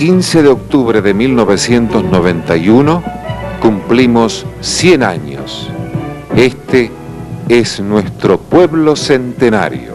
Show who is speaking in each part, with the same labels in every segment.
Speaker 1: 15 de octubre de 1991 cumplimos 100 años. Este es nuestro pueblo centenario.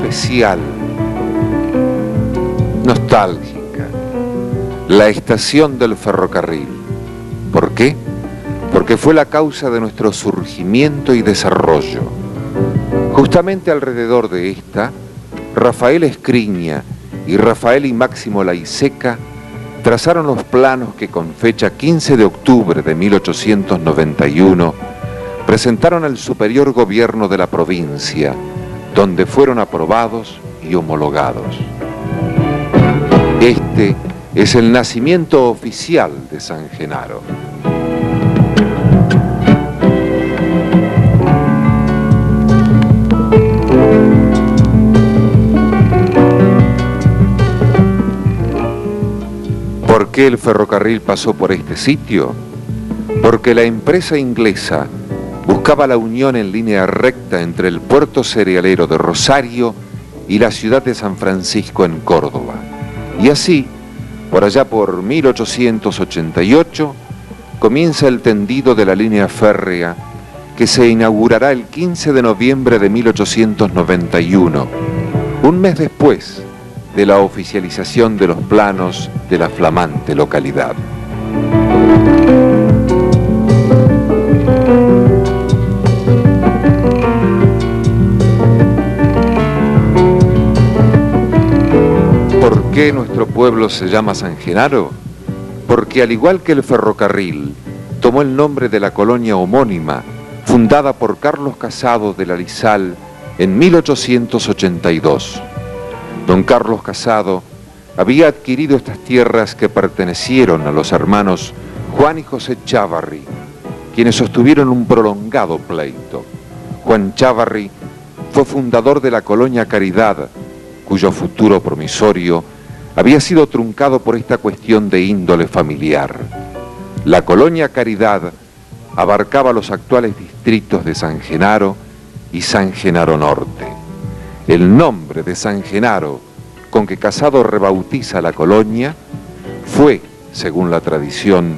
Speaker 1: Especial, nostálgica, la estación del ferrocarril. ¿Por qué? Porque fue la causa de nuestro surgimiento y desarrollo. Justamente alrededor de esta, Rafael Escriña y Rafael y Máximo Laiseca trazaron los planos que con fecha 15 de octubre de 1891 presentaron al superior gobierno de la provincia, donde fueron aprobados y homologados. Este es el nacimiento oficial de San Genaro. ¿Por qué el ferrocarril pasó por este sitio? Porque la empresa inglesa buscaba la unión en línea recta entre el puerto cerealero de Rosario y la ciudad de San Francisco en Córdoba. Y así, por allá por 1888, comienza el tendido de la línea férrea que se inaugurará el 15 de noviembre de 1891, un mes después de la oficialización de los planos de la flamante localidad. ¿Por qué nuestro pueblo se llama San Genaro? Porque al igual que el ferrocarril, tomó el nombre de la colonia homónima, fundada por Carlos Casado de la Lizal en 1882. Don Carlos Casado había adquirido estas tierras que pertenecieron a los hermanos Juan y José Chávarri, quienes sostuvieron un prolongado pleito. Juan Chávarri fue fundador de la colonia Caridad, cuyo futuro promisorio había sido truncado por esta cuestión de índole familiar. La colonia Caridad abarcaba los actuales distritos de San Genaro y San Genaro Norte. El nombre de San Genaro, con que Casado rebautiza la colonia, fue, según la tradición,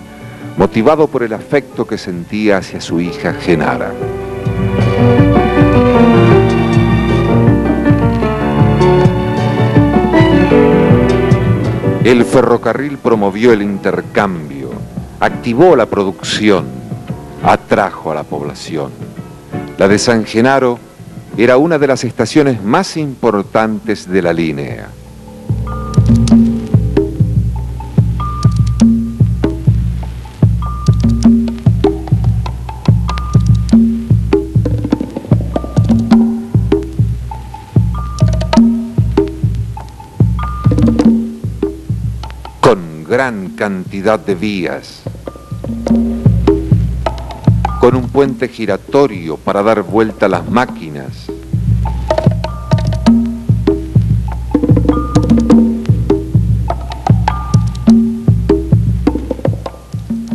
Speaker 1: motivado por el afecto que sentía hacia su hija Genara. El ferrocarril promovió el intercambio, activó la producción, atrajo a la población. La de San Genaro era una de las estaciones más importantes de la línea. Gran cantidad de vías, con un puente giratorio para dar vuelta a las máquinas,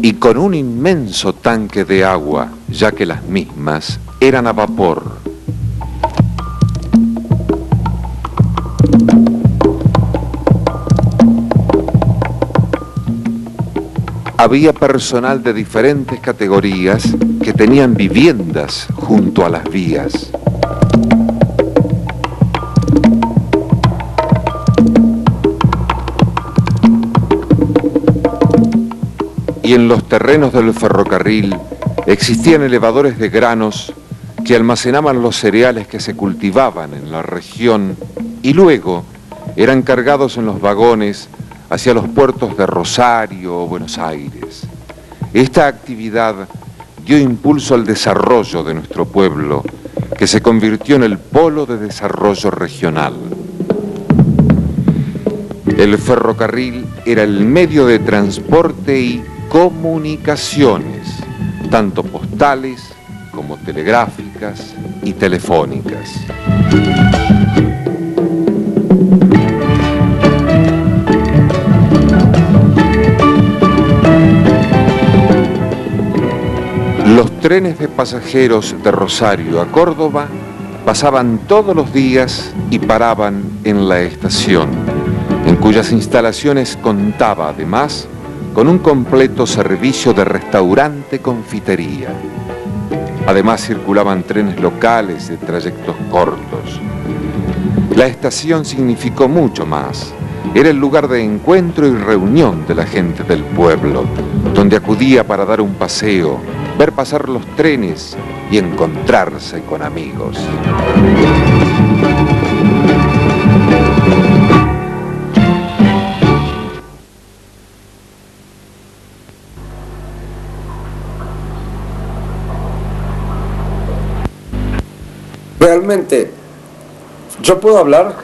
Speaker 1: y con un inmenso tanque de agua, ya que las mismas eran a vapor. Había personal de diferentes categorías que tenían viviendas junto a las vías. y en los terrenos del ferrocarril existían elevadores de granos que almacenaban los cereales que se cultivaban en la región y luego eran cargados en los vagones hacia los puertos de Rosario o Buenos Aires. Esta actividad dio impulso al desarrollo de nuestro pueblo, que se convirtió en el polo de desarrollo regional. El ferrocarril era el medio de transporte y comunicaciones, tanto postales como telegráficas y telefónicas. Los trenes de pasajeros de Rosario a Córdoba pasaban todos los días y paraban en la estación, en cuyas instalaciones contaba además con un completo servicio de restaurante-confitería. Además circulaban trenes locales de trayectos cortos. La estación significó mucho más. Era el lugar de encuentro y reunión de la gente del pueblo, donde acudía para dar un paseo, ver pasar los trenes y encontrarse con amigos.
Speaker 2: Realmente, yo puedo hablar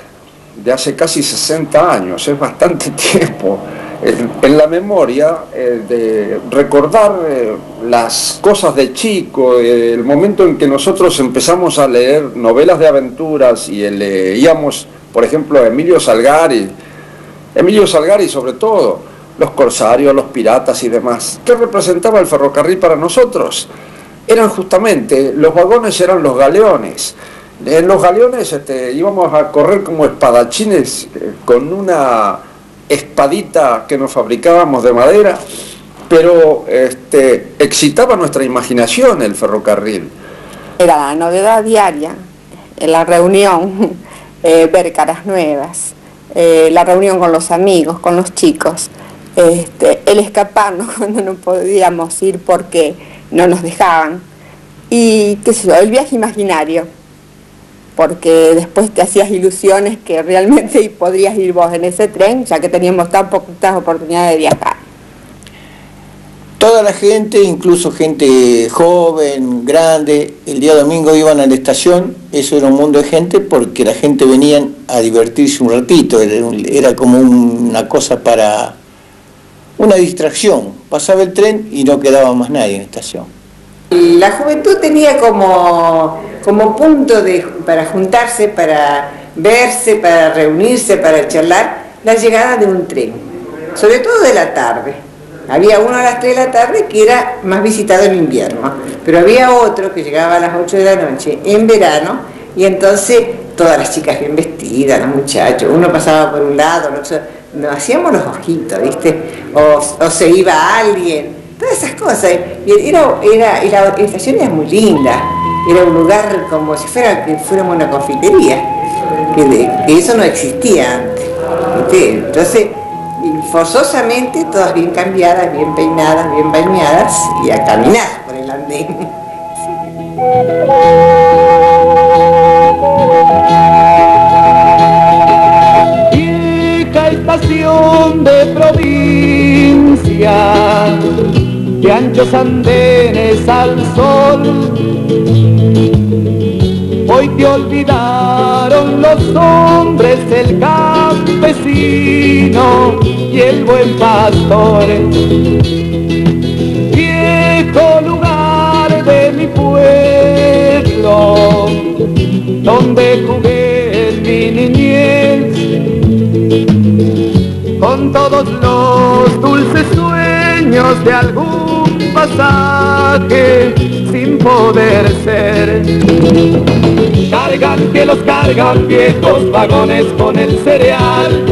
Speaker 2: de hace casi 60 años, es bastante tiempo, en la memoria de recordar las cosas de chico, el momento en que nosotros empezamos a leer novelas de aventuras y leíamos, por ejemplo, a Emilio Salgari sobre todo, los corsarios, los piratas y demás. ¿Qué representaba el ferrocarril para nosotros? Eran justamente, los vagones eran los galeones. En los galeones íbamos a correr como espadachines con una espadita que nos fabricábamos de madera, pero excitaba nuestra imaginación el ferrocarril.
Speaker 3: Era la novedad diaria, la reunión, ver caras nuevas, la reunión con los amigos, con los chicos, el escaparnos cuando no podíamos ir porque no nos dejaban, y qué sé yo, el viaje imaginario, porque después te hacías ilusiones que realmente podrías ir vos en ese tren, ya que teníamos tan poquitas oportunidades de viajar.
Speaker 4: Toda la gente, incluso gente joven, grande, el día domingo iban a la estación. Eso era un mundo de gente porque la gente venía a divertirse un ratito, era como una cosa para una distracción. Pasaba el tren y no quedaba más nadie en la estación.
Speaker 5: La juventud tenía como punto para juntarse, para verse, para reunirse, para charlar, la llegada de un tren, sobre todo de la tarde. Había uno a las 3 de la tarde que era más visitado en invierno, pero había otro que llegaba a las 8 de la noche en verano, y entonces todas las chicas bien vestidas, los muchachos, uno pasaba por un lado, nos hacíamos los ojitos, ¿viste? O se iba alguien. Todas esas cosas, y la estación era muy linda, era un lugar como si fuéramos una confitería, que eso no existía antes, ¿viste? Entonces, forzosamente, todas bien cambiadas, bien peinadas, bien bañadas, y a caminar por el andén.
Speaker 6: Chica estación de provincia, de anchos andenes al sol, hoy te olvidaron los hombres, el campesino y el buen pastor. Viejo lugar de mi pueblo, donde jugué en mi niñez, con todos los dulces sueños de algún pasaje sin poder ser. Cargan que los cargan viejos vagones con el cereal.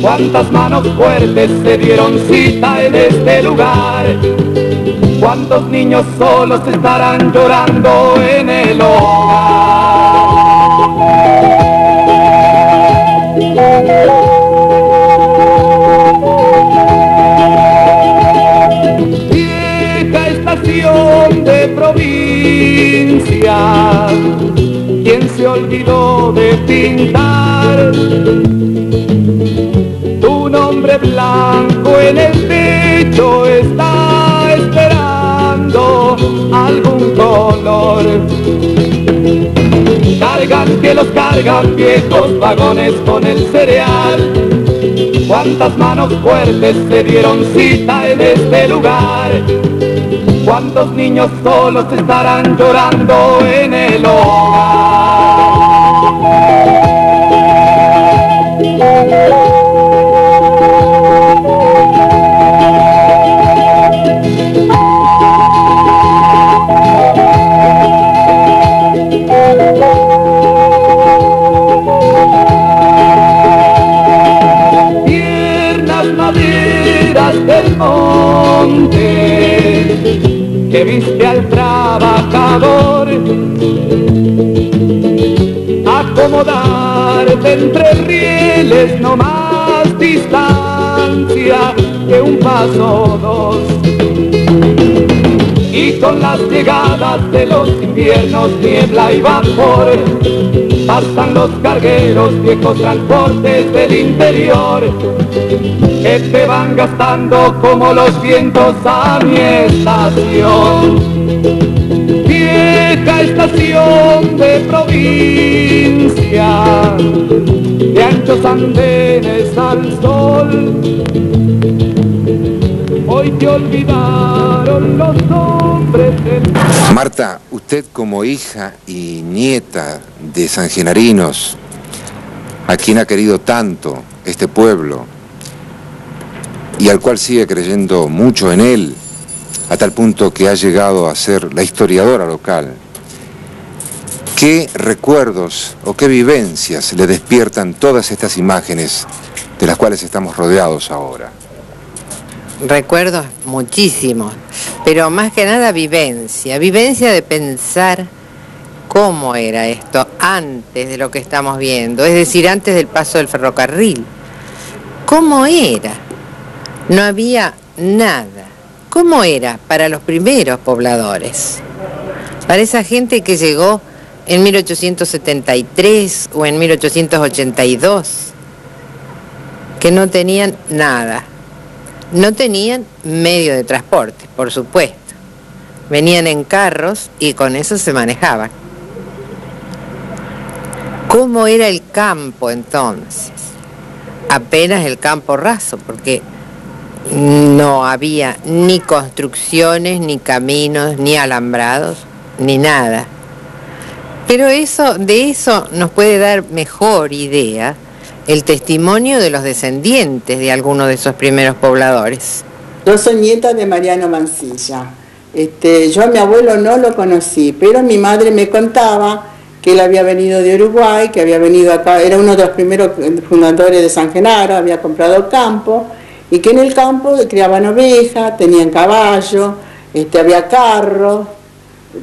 Speaker 6: Cuántas manos fuertes se dieron cita en este lugar. Cuántos niños solos estarán llorando en el hogar. estación de provincia, ¿quién se olvidó de pintar tu nombre blanco en el techo? Está esperando algún color. Cargan que los cargan viejos vagones con el cereal. Cuántas manos fuertes se dieron cita en este lugar. Cuántos niños solos estarán llorando en el hogar. Del monte que viste al trabajador acomodarte entre rieles, no más distancia que un paso o dos. Y con las llegadas de los inviernos, niebla y vapor, pasan los cargueros, viejos transportes del interior, que te van gastando como los vientos a mi estación. Vieja estación de provincia, de anchos andenes al sol, hoy te olvidaron los hombres del...
Speaker 1: Marta, usted como hija y nieta de sangenarinos, a quien ha querido tanto este pueblo y al cual sigue creyendo mucho en él, a tal punto que ha llegado a ser la historiadora local, ¿qué recuerdos o qué vivencias le despiertan todas estas imágenes de las cuales estamos rodeados ahora?
Speaker 7: Recuerdos muchísimos, pero más que nada vivencia de pensar cómo era esto antes de lo que estamos viendo, es decir, antes del paso del ferrocarril. ¿Cómo era? No había nada. ¿Cómo era para los primeros pobladores? Para esa gente que llegó en 1873 o en 1882, que no tenían nada. No tenían medio de transporte, por supuesto. Venían en carros y con eso se manejaban. ¿Cómo era el campo entonces? Apenas el campo raso, porque no había ni construcciones, ni caminos, ni alambrados, ni nada. Pero de eso nos puede dar mejor idea el testimonio de los descendientes de algunos de esos primeros pobladores.
Speaker 8: Yo soy nieta de Mariano Mansilla. Yo a mi abuelo no lo conocí, pero mi madre me contaba que él había venido de Uruguay, que había venido acá, era uno de los primeros fundadores de San Genaro, había comprado campo, y que en el campo criaban ovejas, tenían caballo, había carros,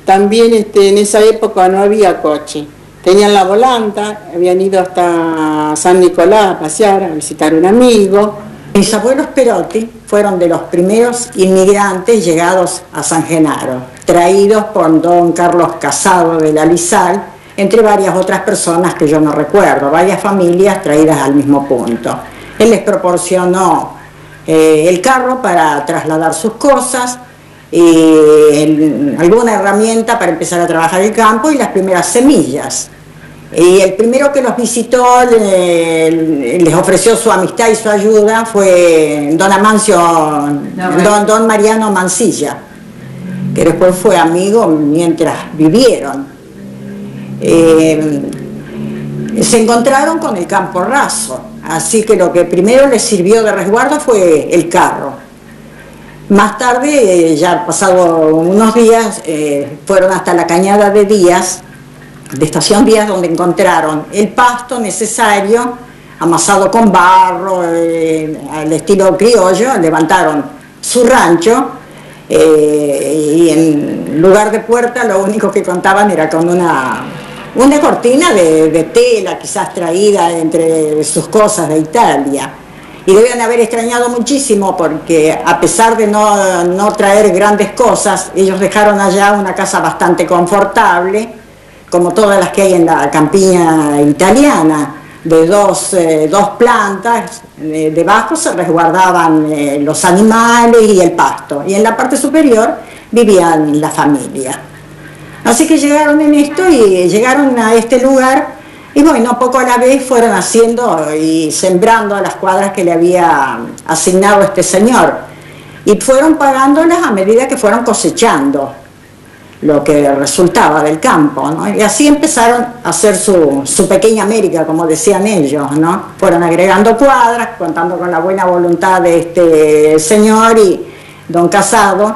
Speaker 8: también en esa época no había coche. Tenían la volanta, habían ido hasta San Nicolás a pasear, a visitar a un amigo.
Speaker 9: Mis abuelos Perotti fueron de los primeros inmigrantes llegados a San Genaro, traídos por don Carlos Casado de la Lizal, entre varias otras personas que yo no recuerdo, varias familias traídas al mismo punto. Él les proporcionó el carro para trasladar sus cosas, alguna herramienta para empezar a trabajar el campo y las primeras semillas. Y el primero que los visitó, les ofreció su amistad y su ayuda, fue don Mariano Mansilla, que después fue amigo mientras vivieron. Se encontraron con el campo raso, así que lo que primero les sirvió de resguardo fue el carro. Más tarde, ya pasado unos días, fueron hasta la cañada de Díaz, de Estación Díaz, donde encontraron el pasto necesario, amasado con barro, al estilo criollo. Levantaron su rancho y en lugar de puerta lo único que contaban era con una cortina de tela, quizás traída entre sus cosas de Italia. y deben haber extrañado muchísimo porque a pesar de no traer grandes cosas, ellos dejaron allá una casa bastante confortable, como todas las que hay en la campiña italiana, de dos plantas. Debajo se resguardaban los animales y el pasto, y en la parte superior vivían la familia. Así que llegaron en esto y llegaron a este lugar. Y bueno, poco a la vez fueron haciendo y sembrando a las cuadras que le había asignado este señor. Y fueron pagándolas a medida que fueron cosechando lo que resultaba del campo, ¿no? Y así empezaron a hacer su pequeña América, como decían ellos, ¿no? Fueron agregando cuadras, contando con la buena voluntad de este señor y don Casado,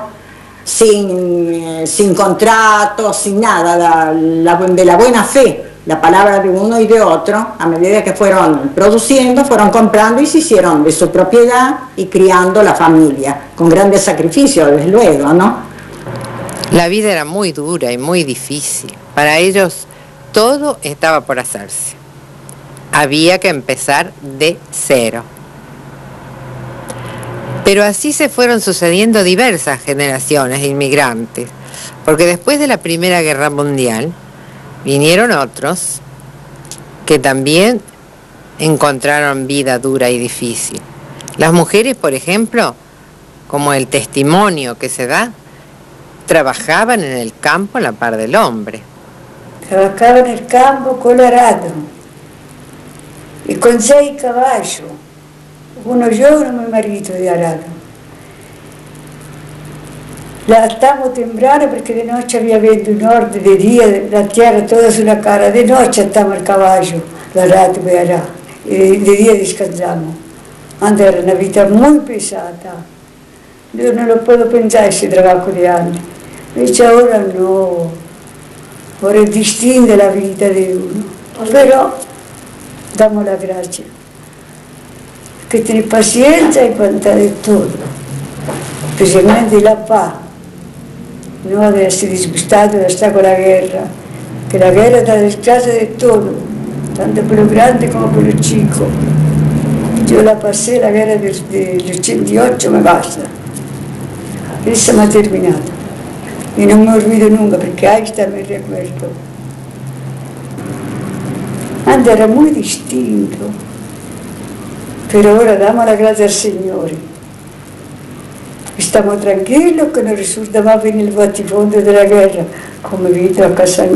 Speaker 9: sin contratos, sin nada, de la buena fe. La palabra de uno y de otro, a medida que fueron produciendo, fueron comprando y se hicieron de su propiedad y criando la familia, con grandes sacrificios, desde luego, ¿no?
Speaker 7: La vida era muy dura y muy difícil. Para ellos todo estaba por hacerse. Había que empezar de cero. Pero así se fueron sucediendo diversas generaciones de inmigrantes, porque después de la Primera Guerra Mundial, vinieron otros que también encontraron vida dura y difícil. Las mujeres, por ejemplo, como el testimonio que se da, trabajaban en el campo a la par del hombre.
Speaker 10: Trabajaba en el campo con arado y con 6 caballos, uno yo y mi marido de arado. Estamos temprano porque de noche había viento norte, de día la tierra toda sulla cara, de noche estamos el caballo, l'arado de arado, y de día descansamos. Antes era una vida muy pesada. Yo no lo puedo pensar ese trabajo de antes. Invece ahora no, ahora es distinta la vida de uno. Pero damos la gracia. Que tener paciencia y aguantar de todo, especialmente la paz. No de essere disgustato de estar con la guerra, que la guerra da desgracia de todo, tanto por lo grande como por lo chico. Yo la pasé, la guerra del 88, me basta. Esa me ha terminado. Y no me olvido nunca, porque ahí está mi recuerdo. Antes era muy distinto, pero ahora damos la gracia al Signore. Estamos tranquilos que no resulta más bien el batifondo de la guerra, come visto a casa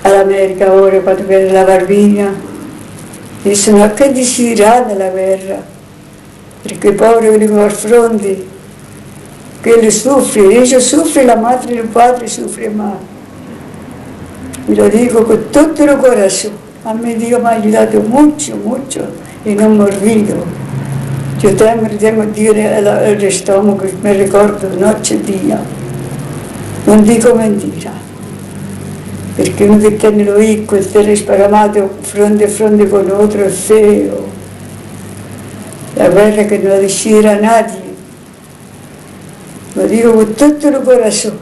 Speaker 10: all'America ora quando viene la barbina. E sono anche desiderata la guerra, perché i poveri vengono al fronte, che le soffre, ella soffre, la madre e il padre soffre más. Me lo dico con tutto il corazón. A mí Dios me ha ayudado mucho, mucho, y no me olvido. Yo tengo Dio nel stomaco, mi ricordo noche e dia. Non dico mentira, perché uno che tiene lo ricco, essere spagamato fronte a fronte con otro es feo. La guerra que no desidera a nadie. Lo digo con tutto il corazón.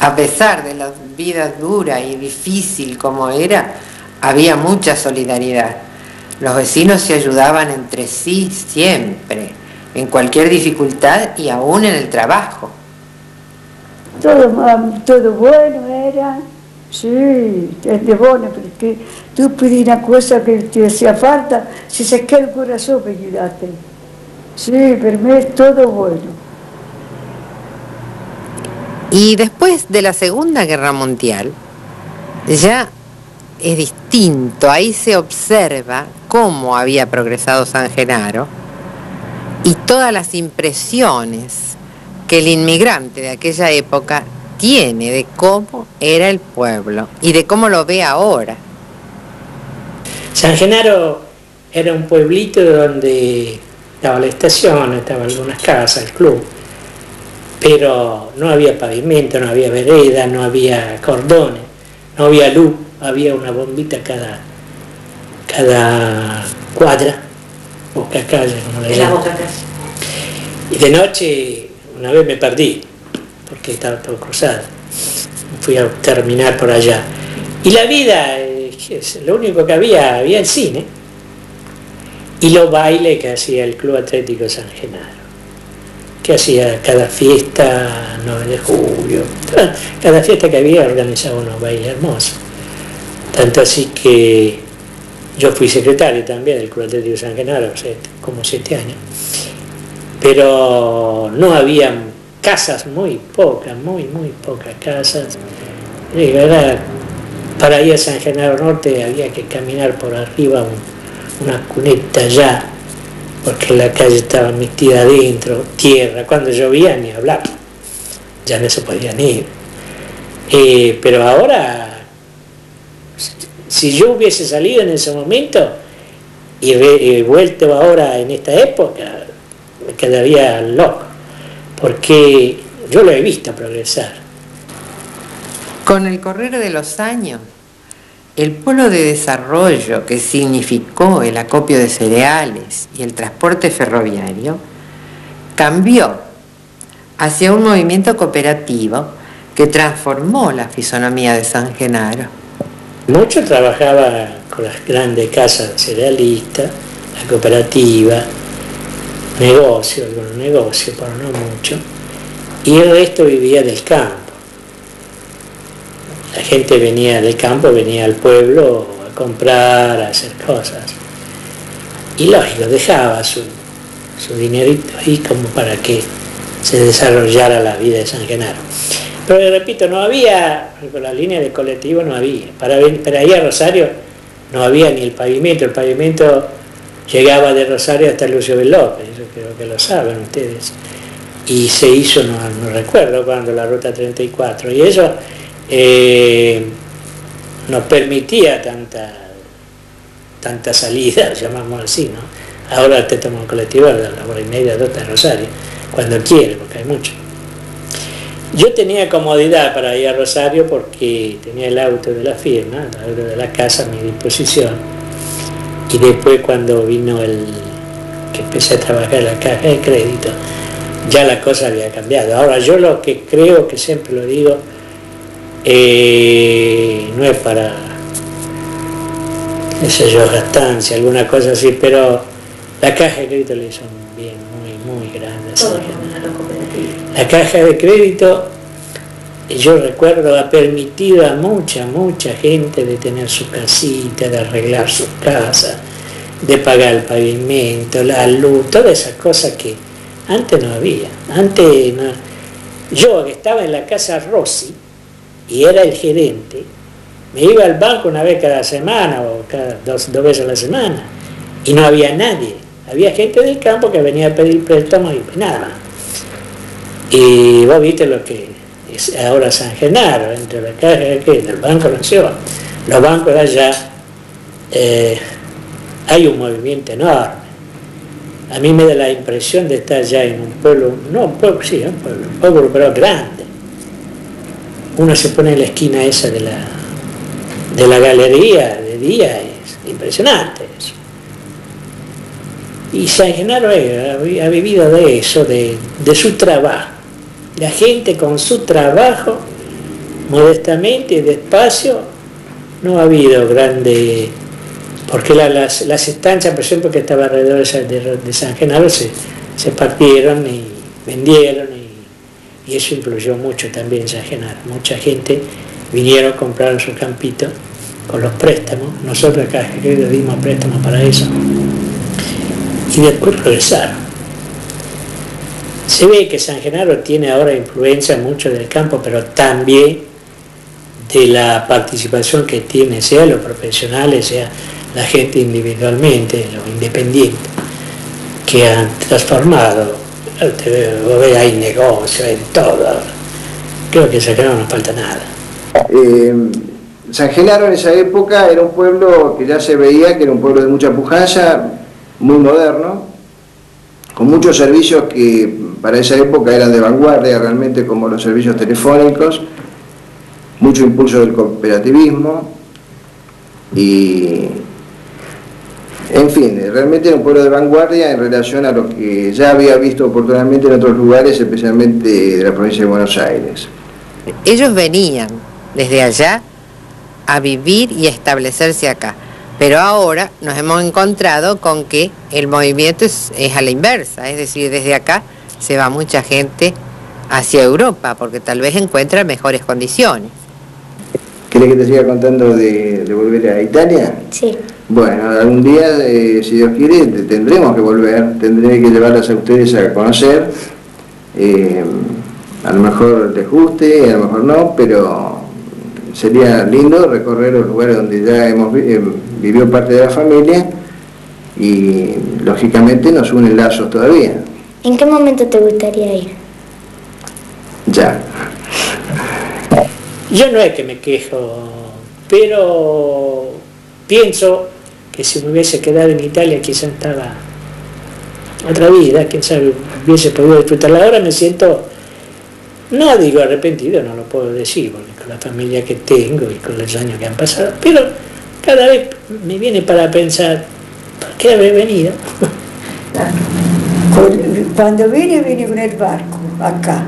Speaker 7: A pesar de la vida dura y difícil como era, había mucha solidaridad. Los vecinos se ayudaban entre sí siempre, en cualquier dificultad y aún en el trabajo.
Speaker 10: Todo bueno era, sì, è buono perché tu pedi una cosa che ti sia falta, si secca il corazón per aiutare. Sì, per me è todo bueno.
Speaker 7: Y después de la Segunda Guerra Mundial, ya es distinto, ahí se observa cómo había progresado San Genaro y todas las impresiones que el inmigrante de aquella época tiene de cómo era el pueblo y de cómo lo ve ahora.
Speaker 11: San Genaro era un pueblito donde estaba la estación, estaban algunas casas, el club, pero no había pavimento, no había vereda, no había cordones, no había luz, había una bombita cada cuadra, boca calle, como le llaman. Y de noche, una vez me perdí, porque estaba todo cruzado. Fui a terminar por allá. Y la vida, lo único que había el cine. y los bailes que hacía el Club Atlético San Genaro, que hacía cada fiesta, 9 de julio, cada fiesta que había organizaba unos bailes hermosos. Tanto así que yo fui secretario también del Club Atlético San Genaro, como 7 años, pero no había casas, muy pocas casas. Era, para ir a San Genaro Norte había que caminar por arriba una cuneta ya, porque la calle estaba metida adentro, tierra, cuando llovía ni hablar, ya no se podían ir. Pero ahora, si yo hubiese salido en ese momento y vuelto ahora en esta época, me quedaría loco, porque yo lo he visto progresar.
Speaker 7: Con el correr de los años, el polo de desarrollo que significó el acopio de cereales y el transporte ferroviario cambió hacia un movimiento cooperativo que transformó la fisonomía de San Genaro.
Speaker 11: Mucho trabajaba con las grandes casas cerealistas, la cooperativa, algunos negocios, pero no mucho, y el resto vivía del campo. La gente venía del campo, venía al pueblo a comprar, a hacer cosas. Y lógico, dejaba su dinerito ahí como para que se desarrollara la vida de San Genaro. Pero repito, no había, por la línea de colectivo no había. Para ir a Rosario no había ni el pavimento llegaba de Rosario hasta Lucio B. López, eso creo que lo saben ustedes. Y se hizo, no recuerdo cuándo, la ruta 34, y eso no permitía tanta salida, llamamos así, ¿no? Ahora te toman un colectivo a la hora y media, 2 de Rosario, cuando quiere, porque hay mucho. Yo tenía comodidad para ir a Rosario porque tenía el auto de la firma, el auto de la casa a mi disposición, y después cuando vino que empecé a trabajar en la caja de crédito, ya la cosa había cambiado. Ahora yo lo que creo, que siempre lo digo, no es para, qué sé yo, gastancia, alguna cosa así, pero la caja de crédito le hizo un bien muy grande a San Genaro. La caja de crédito, yo recuerdo, ha permitido a mucha gente de tener su casita, de arreglar sus casas, de pagar el pavimento, la luz, todas esas cosas que antes no había. Antes no. Yo, que estaba en la casa Rossi y era el gerente, me iba al banco una vez cada semana o cada dos veces a la semana y no había nadie. Había gente del campo que venía a pedir préstamos y nada más. Y vos viste lo que es ahora San Genaro, entre la caja de crédito, el Banco Nación, los bancos de allá, hay un movimiento enorme. A mí me da la impresión de estar ya en un pueblo, un pueblo pero grande. Uno se pone en la esquina esa de la galería de día, es impresionante eso. Y San Genaro ha vivido de eso, de su trabajo. La gente con su trabajo, modestamente y despacio, no ha habido grande, porque las estancias, por ejemplo, que estaban alrededor de San Genaro se partieron y vendieron, y eso influyó mucho también en San Genaro. Mucha gente vinieron, compraron su campito con los préstamos, nosotros acá le dimos préstamos para eso, y después regresaron. Se ve que San Genaro tiene ahora influencia mucho del campo, pero también de la participación que tiene, sea los profesionales, sea la gente individualmente, los independientes, que han transformado. Vos ves, hay negocio, hay todo. Creo que en San Genaro no falta nada.
Speaker 12: San Genaro en esa época era un pueblo que ya se veía que era un pueblo de mucha pujanza, muy moderno, con muchos servicios que para esa época eran de vanguardia realmente, como los servicios telefónicos, mucho impulso del cooperativismo y, en fin, realmente era un pueblo de vanguardia en relación a lo que ya había visto oportunamente en otros lugares, especialmente de la provincia de Buenos Aires.
Speaker 7: Ellos venían desde allá a vivir y a establecerse acá, Pero ahora nos hemos encontrado con que el movimiento es a la inversa, es decir, desde acá se va mucha gente hacia Europa, porque tal vez encuentra mejores condiciones.
Speaker 12: ¿Querés que te siga contando de volver a Italia?
Speaker 10: Sí.
Speaker 12: Bueno, algún día, si Dios quiere, tendremos que volver, tendré que llevarlas a ustedes a conocer. A lo mejor les guste, a lo mejor no, pero sería lindo recorrer los lugares donde ya hemos vivido parte de la familia y lógicamente nos unen lazos todavía.
Speaker 10: ¿En qué momento te gustaría ir?
Speaker 12: Ya.
Speaker 11: Yo no es que me quejo, pero pienso que si me hubiese quedado en Italia quizá estaba otra vida, quién sabe, hubiese podido disfrutarla. Ahora me siento, no digo arrepentido, no lo puedo decir, porque con la familia que tengo y con los años que han pasado, pero cada vez me viene para pensar, ¿por qué haber venido?
Speaker 10: Cuando vine con el barco acá,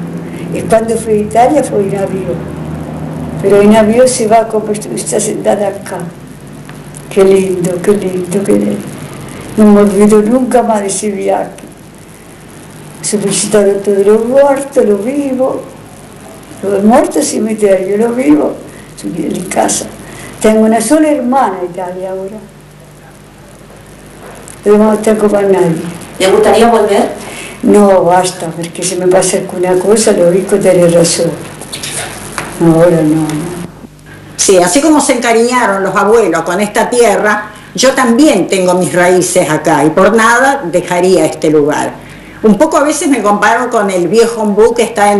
Speaker 10: y cuando fui a Italia fue en avión. Pero en avión se va como está sentada acá. Qué lindo, qué lindo, qué lindo. No me olvido nunca más de ese viaje. Se visitaron todos los muertos, los vivos. Los muertos cementerio, los vivos, en casa. Tengo una sola hermana en Italia ahora. Pero no tengo con nadie.
Speaker 13: ¿Le gustaría volver?
Speaker 10: No, basta, porque si me pasa alguna cosa, lo rico tiene razón. Ahora no.
Speaker 9: Sí, así como se encariñaron los abuelos con esta tierra, yo también tengo mis raíces acá y por nada dejaría este lugar. Un poco a veces me comparo con el viejo ombú que está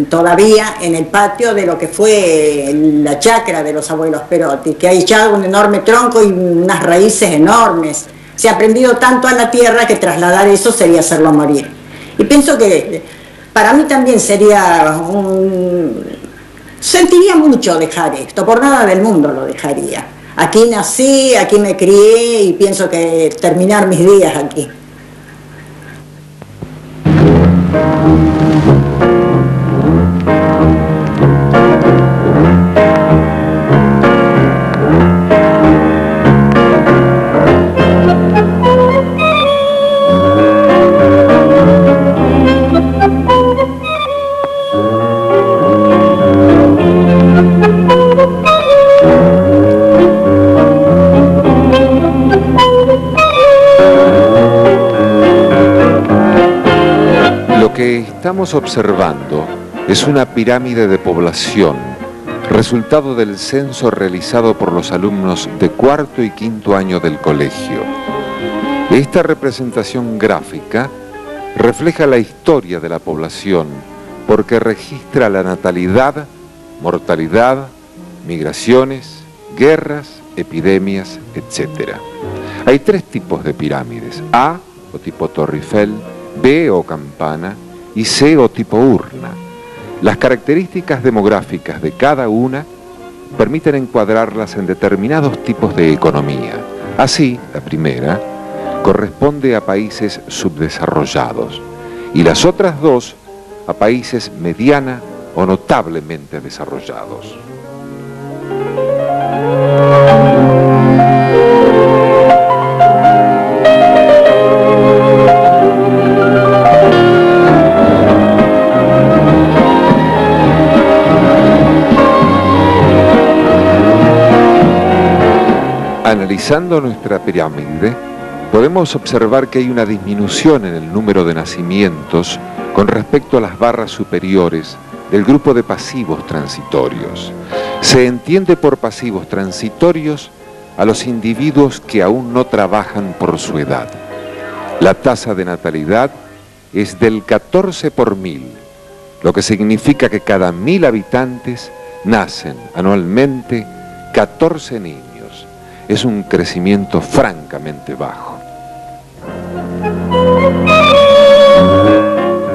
Speaker 9: todavía en el patio de lo que fue la chacra de los abuelos Perotti, que hay ya un enorme tronco y unas raíces enormes. Se ha aprendido tanto a la tierra que trasladar eso sería hacerlo morir. Y pienso que para mí también sería sentiría mucho dejar esto, por nada del mundo lo dejaría. Aquí nací, aquí me crié y pienso que terminar mis días aquí.
Speaker 1: Lo que estamos observando es una pirámide de población, resultado del censo realizado por los alumnos de cuarto y quinto año del colegio. Esta representación gráfica refleja la historia de la población porque registra la natalidad, mortalidad, migraciones, guerras, epidemias, etc. Hay tres tipos de pirámides: A o tipo Torre Eiffel, B o campana y C o tipo urna. Las características demográficas de cada una permiten encuadrarlas en determinados tipos de economía. Así, la primera corresponde a países subdesarrollados y las otras dos a países mediana o notablemente desarrollados. Analizando nuestra pirámide, podemos observar que hay una disminución en el número de nacimientos con respecto a las barras superiores del grupo de pasivos transitorios. Se entiende por pasivos transitorios a los individuos que aún no trabajan por su edad. La tasa de natalidad es del 14 por 1000, lo que significa que cada 1000 habitantes nacen anualmente 14 niños. Es un crecimiento francamente bajo.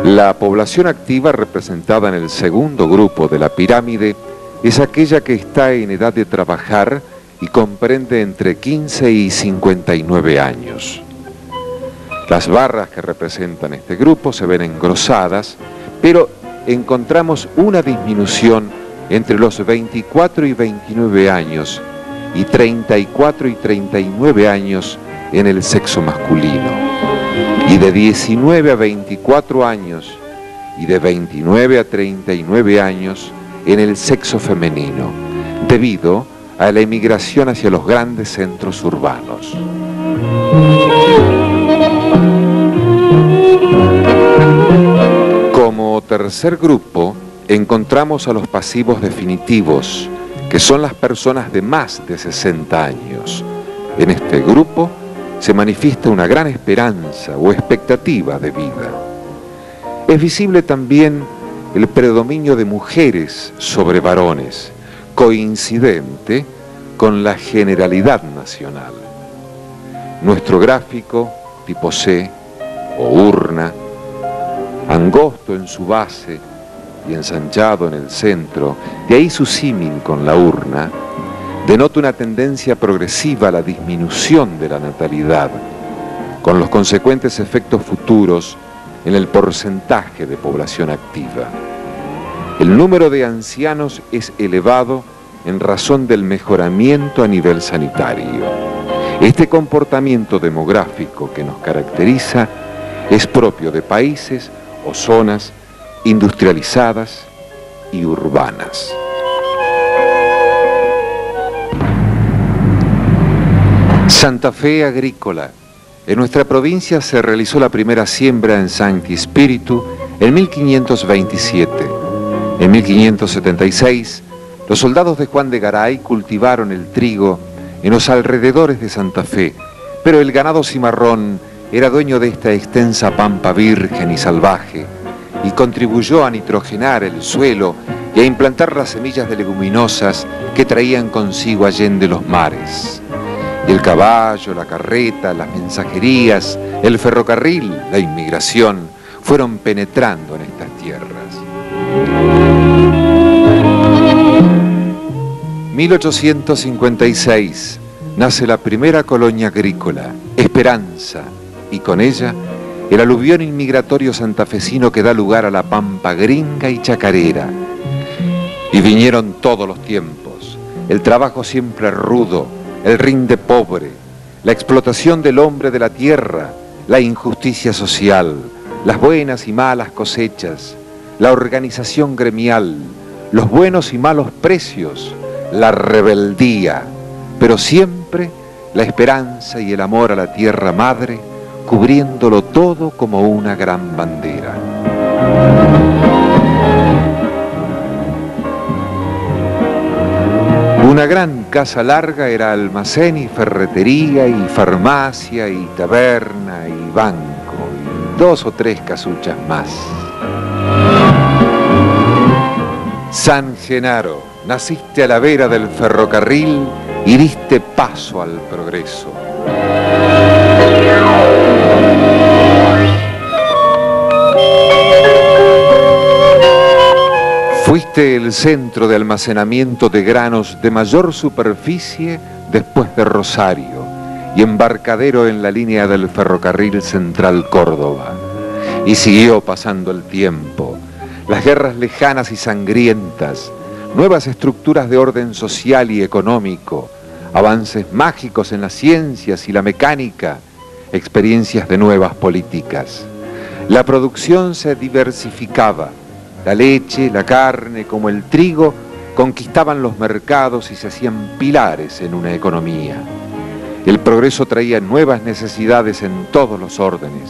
Speaker 1: La población activa representada en el segundo grupo de la pirámide es aquella que está en edad de trabajar y comprende entre 15 y 59 años. Las barras que representan este grupo se ven engrosadas, pero encontramos una disminución entre los 24 y 29 años y 34 y 39 años en el sexo masculino, y de 19 a 24 años y de 29 a 39 años en el sexo femenino, debido a la emigración hacia los grandes centros urbanos. Como tercer grupo, encontramos a los pasivos definitivos, que son las personas de más de 60 años. En este grupo se manifiesta una gran esperanza o expectativa de vida. Es visible también el predominio de mujeres sobre varones, coincidente con la generalidad nacional. Nuestro gráfico, tipo C o urna, angosto en su base y ensanchado en el centro, de ahí su símil con la urna, denota una tendencia progresiva a la disminución de la natalidad, con los consecuentes efectos futuros en el porcentaje de población activa. El número de ancianos es elevado en razón del mejoramiento a nivel sanitario. Este comportamiento demográfico que nos caracteriza es propio de países o zonas industrializadas y urbanas. Santa Fe agrícola. En nuestra provincia se realizó la primera siembra en Sancti Spiritu en 1527. En 1576, los soldados de Juan de Garay cultivaron el trigo en los alrededores de Santa Fe, pero el ganado cimarrón era dueño de esta extensa pampa virgen y salvaje y contribuyó a nitrogenar el suelo y a implantar las semillas de leguminosas que traían consigo allende los mares. Y el caballo, la carreta, las mensajerías, el ferrocarril, la inmigración, fueron penetrando en estas tierras. 1856 nace la primera colonia agrícola, Esperanza, y con ella el aluvión inmigratorio santafesino que da lugar a la pampa gringa y chacarera. Y vinieron todos los tiempos, el trabajo siempre rudo, el rinde pobre, la explotación del hombre de la tierra, la injusticia social, las buenas y malas cosechas, la organización gremial, los buenos y malos precios, la rebeldía, pero siempre la esperanza y el amor a la tierra madre, cubriéndolo todo como una gran bandera. Una gran casa larga era almacén y ferretería y farmacia y taberna y banco y 2 o 3 casuchas más. San Genaro, naciste a la vera del ferrocarril y diste paso al progreso. Fuiste el centro de almacenamiento de granos de mayor superficie después de Rosario y embarcadero en la línea del ferrocarril Central Córdoba. Y siguió pasando el tiempo, las guerras lejanas y sangrientas, nuevas estructuras de orden social y económico, avances mágicos en las ciencias y la mecánica, experiencias de nuevas políticas. La producción se diversificaba. La leche, la carne, como el trigo, conquistaban los mercados y se hacían pilares en una economía. El progreso traía nuevas necesidades en todos los órdenes.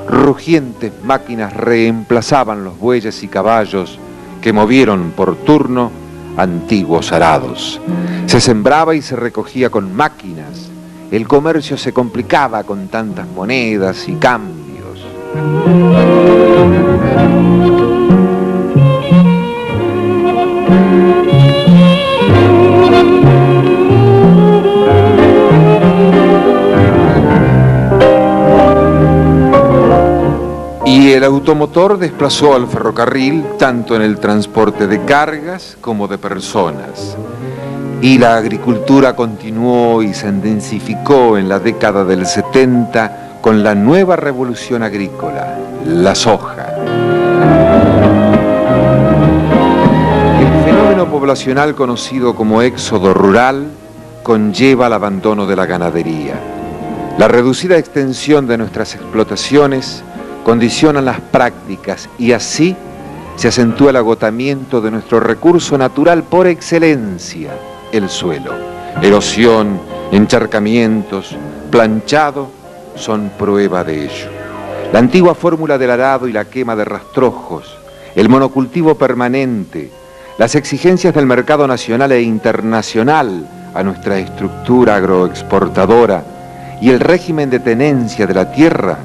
Speaker 1: Rugientes máquinas reemplazaban los bueyes y caballos que movieron por turno antiguos arados. Se sembraba y se recogía con máquinas. El comercio se complicaba con tantas monedas y cambios. Y el automotor desplazó al ferrocarril tanto en el transporte de cargas como de personas. Y la agricultura continuó y se intensificó en la década del 70 con la nueva revolución agrícola, la soja. El fenómeno poblacional conocido como éxodo rural conlleva el abandono de la ganadería. La reducida extensión de nuestras explotaciones condicionan las prácticas y así se acentúa el agotamiento de nuestro recurso natural por excelencia, el suelo. Erosión, encharcamientos, planchado son prueba de ello. La antigua fórmula del arado y la quema de rastrojos, el monocultivo permanente, las exigencias del mercado nacional e internacional a nuestra estructura agroexportadora y el régimen de tenencia de la tierra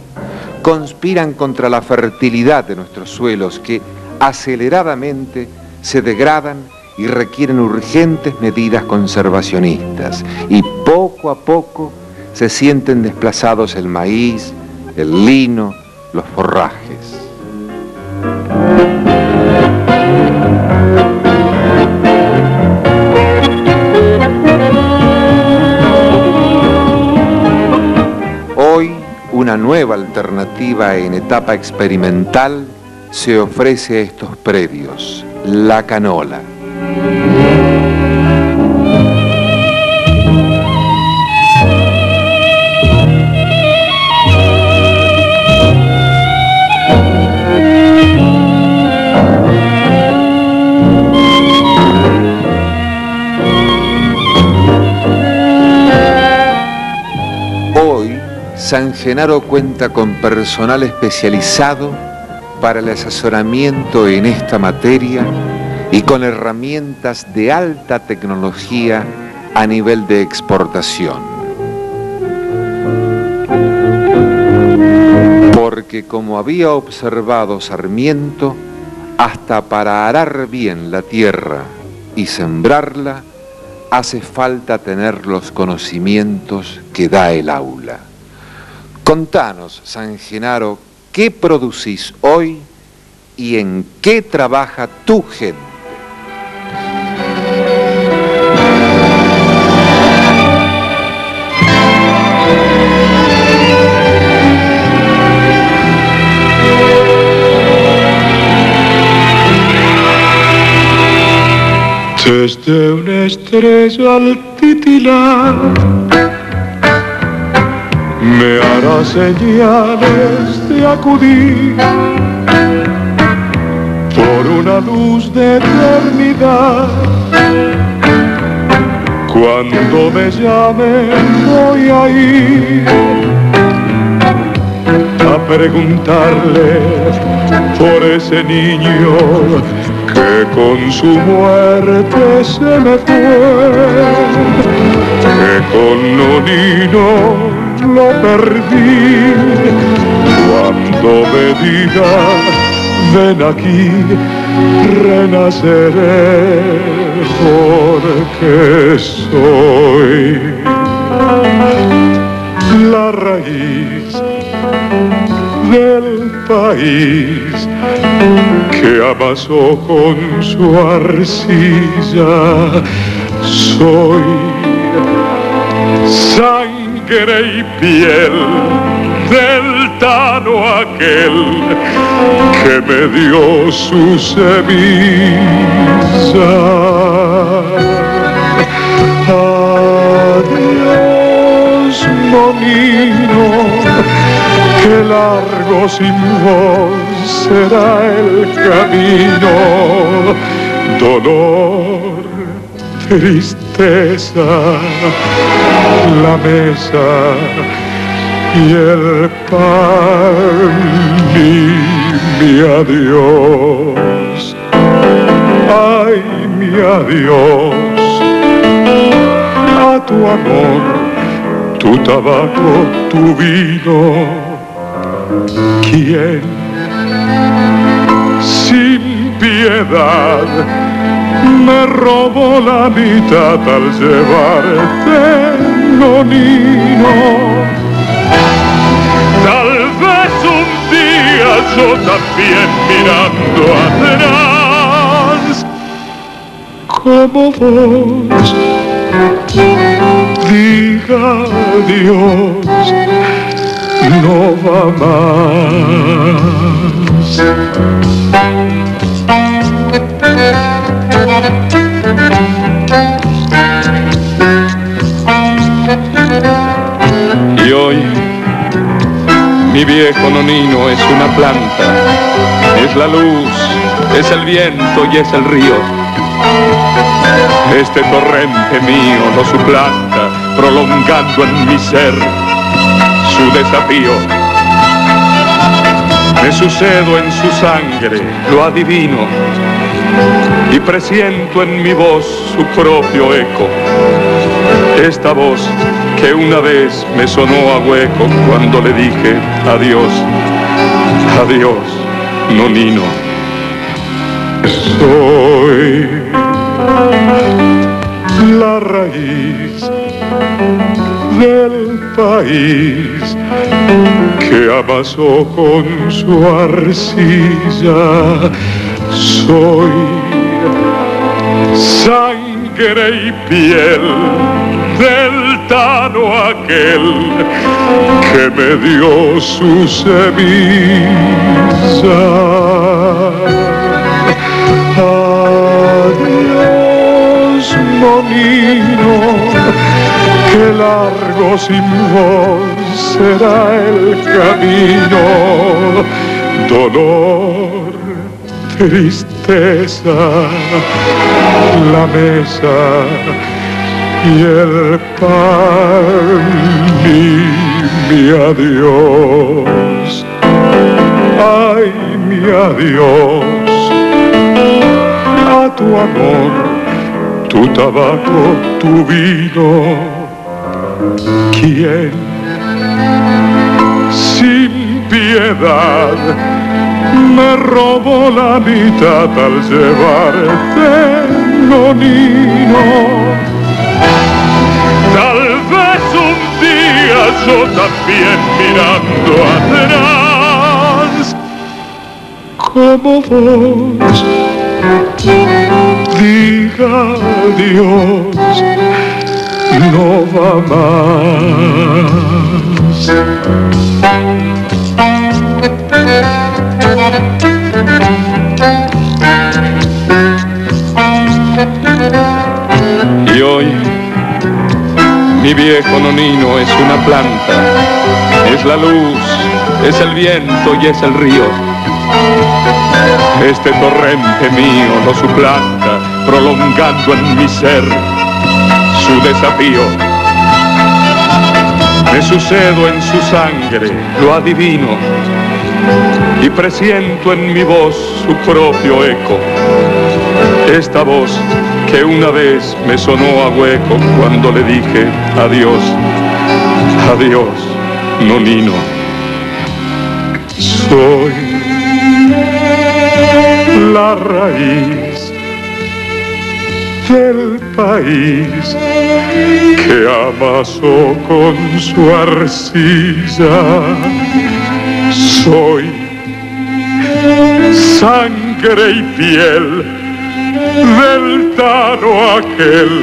Speaker 1: conspiran contra la fertilidad de nuestros suelos que aceleradamente se degradan y requieren urgentes medidas conservacionistas y poco a poco se sienten desplazados el maíz, el lino, los forrajes. Hoy, una nueva alternativa en etapa experimental se ofrece a estos predios, la canola. San Genaro cuenta con personal especializado para el asesoramiento en esta materia y con herramientas de alta tecnología a nivel de exportación. Porque como había observado Sarmiento, hasta para arar bien la tierra y sembrarla, hace falta tener los conocimientos que da el aula. Contanos, San Genaro, ¿qué producís hoy y en qué trabaja tu gente?
Speaker 13: Desde una estrella al titilar me hará señales de acudir por una luz de eternidad. Cuando me llame voy a ir a preguntarle por ese niño que con su muerte se me fue, que con Nonino lo perdí. Cuando me diga ven aquí, renaceré, porque soy la raíz del país que amasó con su arcilla. Soy sangre y piel del Tano aquel que me dio su semilla. Adiós, Nonino, que largo sin vos será el camino. Dolor, tristeza, la mesa y el pan y mi adiós. Ay, mi adiós a tu amor, tu tabaco, tu vino. ¿Quién sin piedad me robó la mitad al llevarte, Nonino? Tal vez un día yo también mirando atrás, como vos, diga adiós, no va más. Mi viejo nonino es una planta, es la luz, es el viento y es el río. Este torrente mío lo suplanta, prolongando en mi ser su desafío. Me sucedo en su sangre, lo adivino, y presiento en mi voz su propio eco. Esta voz que una vez me sonó a hueco cuando le dije adiós, adiós, nonino. Soy la raíz del país que amasó con su arcilla. Soy sangre y piel del tano aquel que me dio su semilla. Adiós, nonino, que largo sin vos será el camino. Dolor, tristeza, la mesa y el pan y mi adiós. Ay, mi adiós. A tu amor, tu tabaco, tu vino. ¿Quién sin piedad me robó la mitad al llevarte, nonino? Tal vez un día yo también mirando atrás, como vos, diga adiós, no va más. Y hoy mi viejo nonino es una planta, es la luz, es el viento y es el río. Este torrente mío lo suplanta, prolongando en mi ser su desafío. Me sucedo en su sangre, lo adivino, y presiento en mi voz su propio eco. Esta voz que una vez me sonó a hueco cuando le dije adiós, adiós, nonino. Soy la raíz del país que amasó con su arcilla. Soy sangre y piel del tano aquel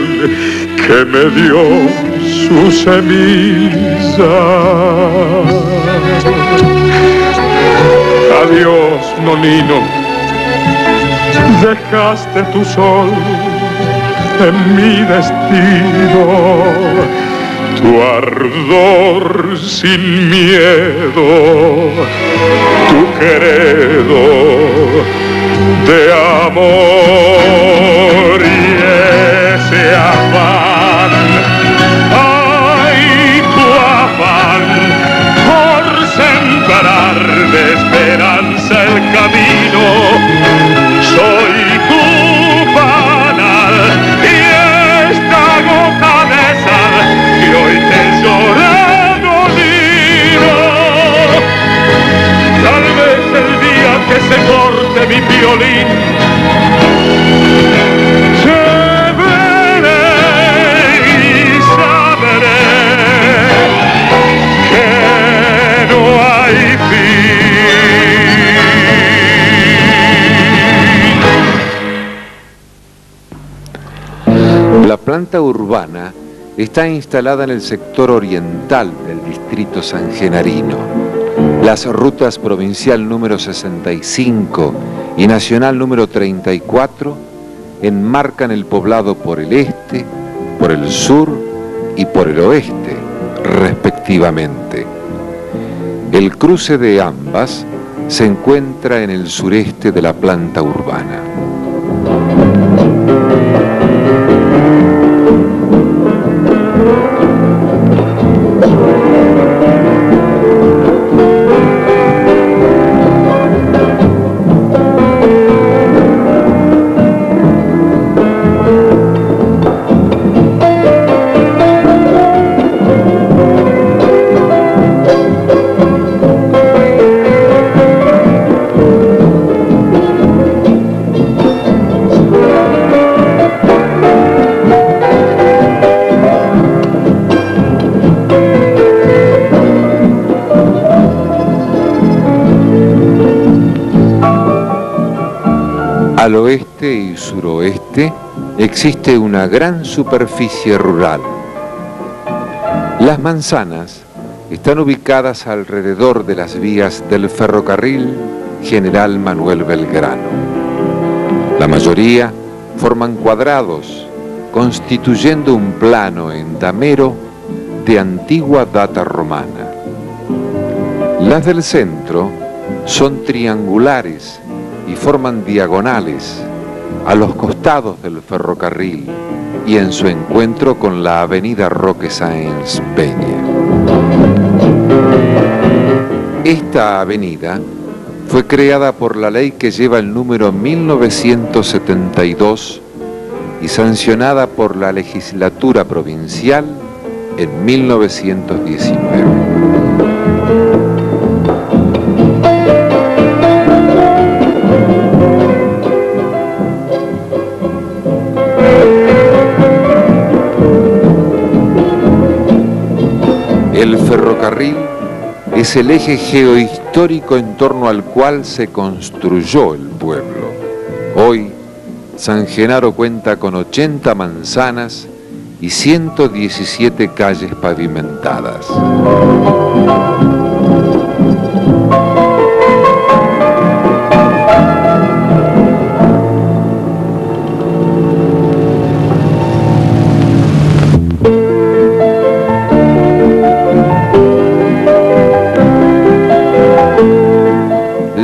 Speaker 13: que me dio su semilla. Adiós, nonino, dejaste tu sol en mi destino, tu ardor sin miedo, tu queredo de amor y ese afán, ay, tu afán por sembrar de esperanza el camino. Soy tu panal y esta gota de sal que hoy te llora, nonino. Tal vez el día que se corte mi violín, te veré y sabré que no hay fin.
Speaker 1: La planta urbana está instalada en el sector oriental del distrito sangenarino. Las rutas provincial número 65 y nacional número 34 enmarcan el poblado por el este, por el sur y por el oeste, respectivamente. El cruce de ambas se encuentra en el sureste de la planta urbana. Al oeste y suroeste existe una gran superficie rural. Las manzanas están ubicadas alrededor de las vías del ferrocarril General Manuel Belgrano. La mayoría forman cuadrados, constituyendo un plano endamero de antigua data romana. Las del centro son triangulares y forman diagonales a los costados del ferrocarril y en su encuentro con la avenida Roque Sáenz Peña. Esta avenida fue creada por la ley que lleva el número 1972 y sancionada por la legislatura provincial en 1919. El ferrocarril es el eje geohistórico en torno al cual se construyó el pueblo. Hoy, San Genaro cuenta con 80 manzanas y 117 calles pavimentadas.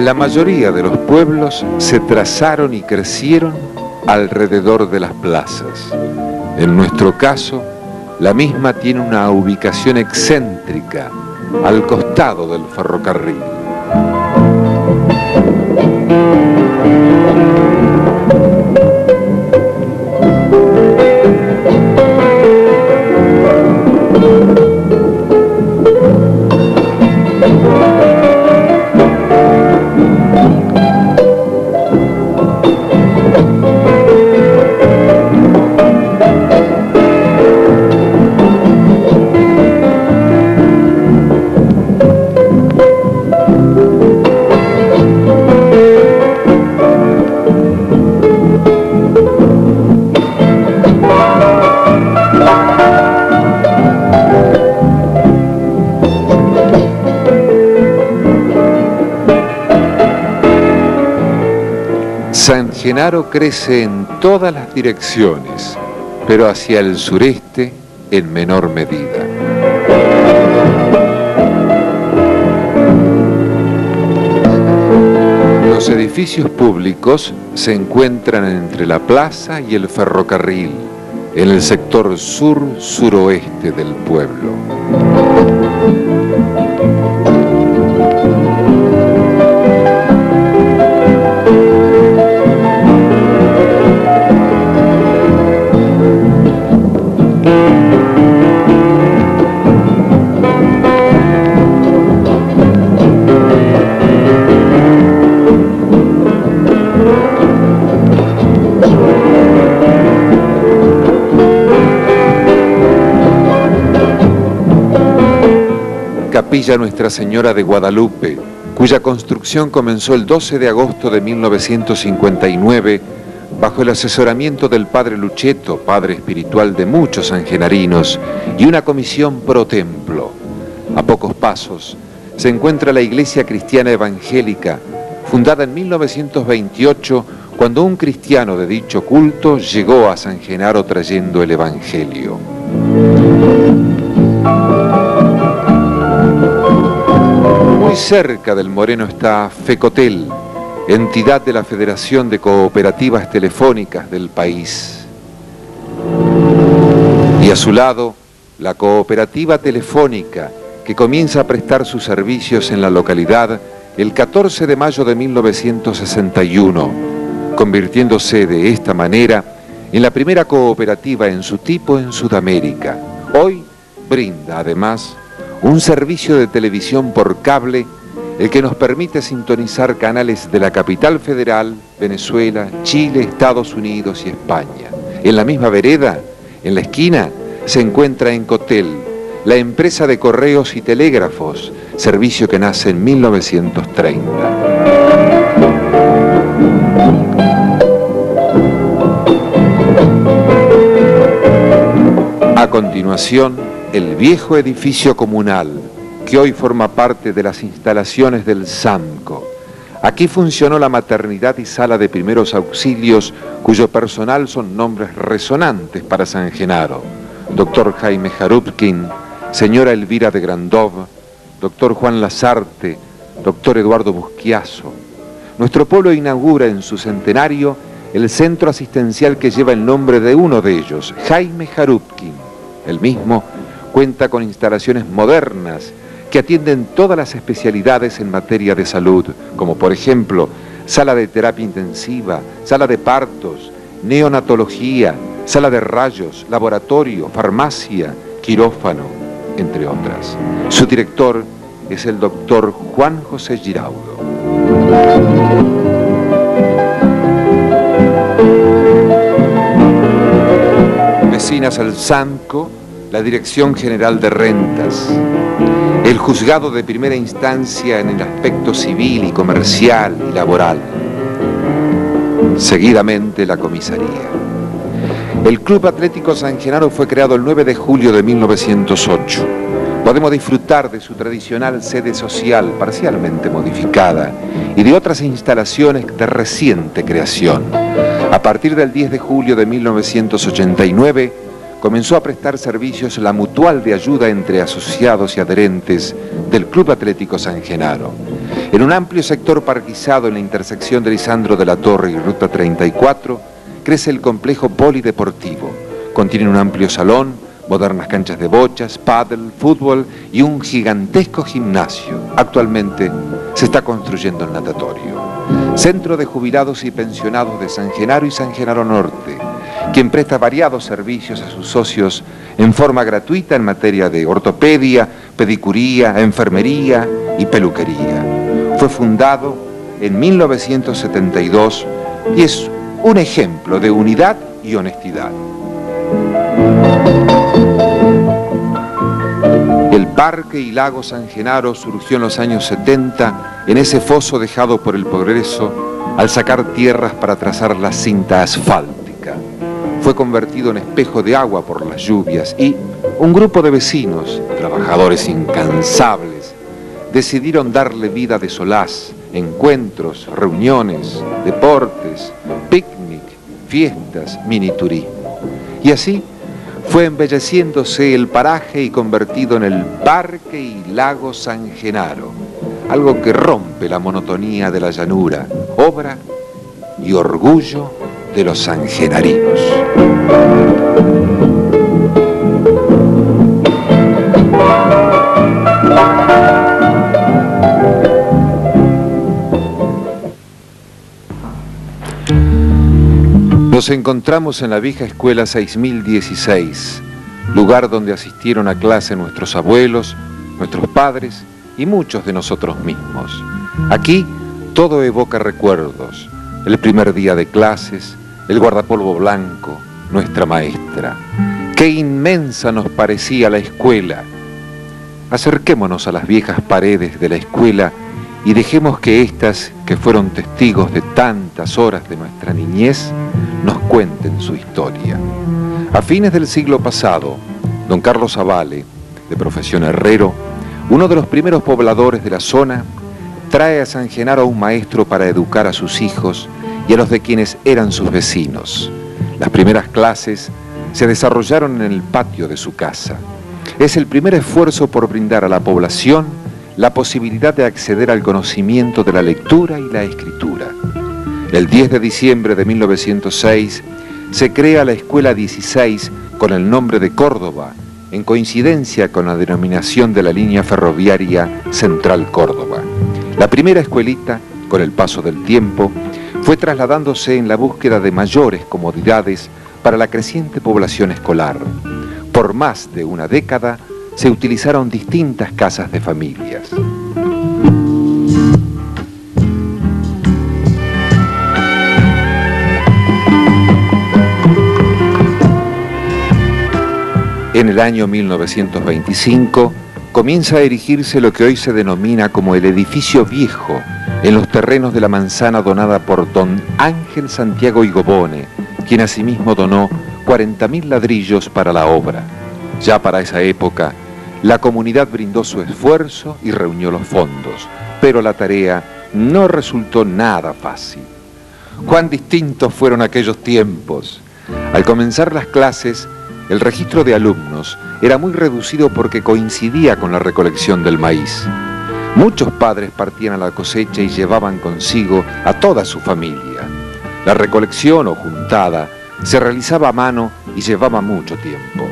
Speaker 1: La mayoría de los pueblos se trazaron y crecieron alrededor de las plazas. En nuestro caso, la misma tiene una ubicación excéntrica al costado del ferrocarril. San Genaro crece en todas las direcciones, pero hacia el sureste en menor medida. Los edificios públicos se encuentran entre la plaza y el ferrocarril, en el sector sur-suroeste del pueblo. Capilla Nuestra Señora de Guadalupe, cuya construcción comenzó el 12 de agosto de 1959 bajo el asesoramiento del padre Luchetto, padre espiritual de muchos sangenarinos, y una comisión pro templo. A pocos pasos se encuentra la Iglesia Cristiana Evangélica, fundada en 1928, cuando un cristiano de dicho culto llegó a San Genaro trayendo el Evangelio. Muy cerca del Moreno está Fecotel, entidad de la Federación de Cooperativas Telefónicas del país. Y a su lado, la Cooperativa Telefónica, que comienza a prestar sus servicios en la localidad el 14 de mayo de 1961, convirtiéndose de esta manera en la primera cooperativa en su tipo en Sudamérica. Hoy brinda, además, un servicio de televisión por cable, el que nos permite sintonizar canales de la capital federal, Venezuela, Chile, Estados Unidos y España. En la misma vereda, en la esquina, se encuentra Encotel, la empresa de correos y telégrafos, servicio que nace en 1930. A continuación, el viejo edificio comunal, que hoy forma parte de las instalaciones del SAMCO. Aquí funcionó la maternidad y sala de primeros auxilios, cuyo personal son nombres resonantes para San Genaro. Doctor Jaime Jarupkin, señora Elvira de Grandov, doctor Juan Lazarte, doctor Eduardo Busquiazo. Nuestro pueblo inaugura en su centenario el centro asistencial que lleva el nombre de uno de ellos, Jaime Jarupkin. El mismo cuenta con instalaciones modernas que atienden todas las especialidades en materia de salud, como por ejemplo, sala de terapia intensiva, sala de partos, neonatología, sala de rayos, laboratorio, farmacia, quirófano, entre otras. Su director es el doctor Juan José Giraudo. Vecinas al SAMCO, la Dirección General de Rentas, el juzgado de primera instancia en el aspecto civil y comercial y laboral, seguidamente la comisaría. El Club Atlético San Genaro fue creado el 9 de julio de 1908. Podemos disfrutar de su tradicional sede social, parcialmente modificada, y de otras instalaciones de reciente creación. A partir del 10 de julio de 1989, comenzó a prestar servicios la mutual de ayuda entre asociados y adherentes del Club Atlético San Genaro. En un amplio sector parquizado en la intersección de Lisandro de la Torre y Ruta 34, crece el complejo polideportivo. Contiene un amplio salón, modernas canchas de bochas, pádel, fútbol y un gigantesco gimnasio. Actualmente se está construyendo el natatorio. Centro de Jubilados y Pensionados de San Genaro y San Genaro Norte, quien presta variados servicios a sus socios en forma gratuita en materia de ortopedia, pedicuría, enfermería y peluquería. Fue fundado en 1972 y es un ejemplo de unidad y honestidad. El Parque y Lago San Genaro surgió en los años 70 en ese foso dejado por el progreso al sacar tierras para trazar la cinta asfáltica. Fue convertido en espejo de agua por las lluvias y un grupo de vecinos, trabajadores incansables, decidieron darle vida de solaz, encuentros, reuniones, deportes, picnic, fiestas, miniturismo. Y así fue embelleciéndose el paraje y convertido en el Parque y Lago San Genaro, algo que rompe la monotonía de la llanura, obra y orgullo de los sangenarinos. Nos encontramos en la vieja escuela 6016, lugar donde asistieron a clase nuestros abuelos, nuestros padres y muchos de nosotros mismos. Aquí todo evoca recuerdos, el primer día de clases, el guardapolvo blanco, nuestra maestra. Qué inmensa nos parecía la escuela. Acerquémonos a las viejas paredes de la escuela y dejemos que éstas, que fueron testigos de tantas horas de nuestra niñez, nos cuenten su historia. A fines del siglo pasado, don Carlos Avale, de profesión herrero, uno de los primeros pobladores de la zona, trae a San Genaro a un maestro para educar a sus hijos y a los de quienes eran sus vecinos. Las primeras clases se desarrollaron en el patio de su casa. Es el primer esfuerzo por brindar a la población la posibilidad de acceder al conocimiento de la lectura y la escritura. El 10 de diciembre de 1906 se crea la Escuela 16 con el nombre de Córdoba, en coincidencia con la denominación de la línea ferroviaria Central Córdoba. La primera escuelita, con el paso del tiempo, fue trasladándose en la búsqueda de mayores comodidades para la creciente población escolar. Por más de una década se utilizaron distintas casas de familias. En el año 1925 comienza a erigirse lo que hoy se denomina como el edificio viejo en los terrenos de la manzana donada por don Ángel Santiago Igobone, quien asimismo donó 40.000 ladrillos para la obra. Ya para esa época, la comunidad brindó su esfuerzo y reunió los fondos, pero la tarea no resultó nada fácil. Cuán distintos fueron aquellos tiempos. Al comenzar las clases, el registro de alumnos era muy reducido porque coincidía con la recolección del maíz. Muchos padres partían a la cosecha y llevaban consigo a toda su familia. La recolección o juntada se realizaba a mano y llevaba mucho tiempo.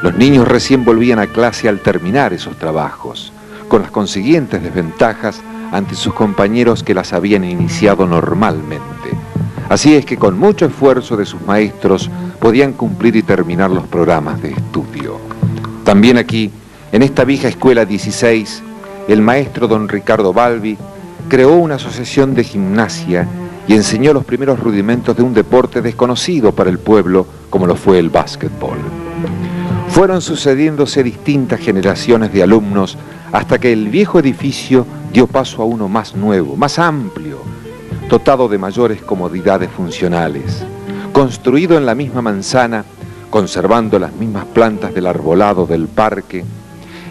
Speaker 1: Los niños recién volvían a clase al terminar esos trabajos, con las consiguientes desventajas ante sus compañeros que las habían iniciado normalmente. Así es que con mucho esfuerzo de sus maestros podían cumplir y terminar los programas de estudio. También aquí, en esta vieja escuela 16, el maestro don Ricardo Balbi creó una asociación de gimnasia y enseñó los primeros rudimentos de un deporte desconocido para el pueblo como lo fue el básquetbol. Fueron sucediéndose distintas generaciones de alumnos hasta que el viejo edificio dio paso a uno más nuevo, más amplio, dotado de mayores comodidades funcionales, construido en la misma manzana, conservando las mismas plantas del arbolado del parque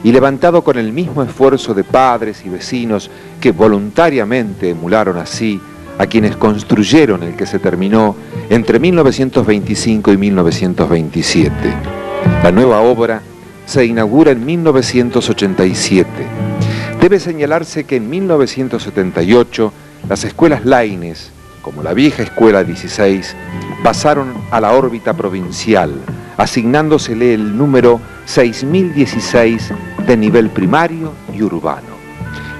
Speaker 1: y levantado con el mismo esfuerzo de padres y vecinos que voluntariamente emularon así a quienes construyeron el que se terminó entre 1925 y 1927. La nueva obra se inaugura en 1987. Debe señalarse que en 1978 las escuelas Laínez, como la vieja escuela 16, pasaron a la órbita provincial, asignándosele el número 6016 de nivel primario y urbano.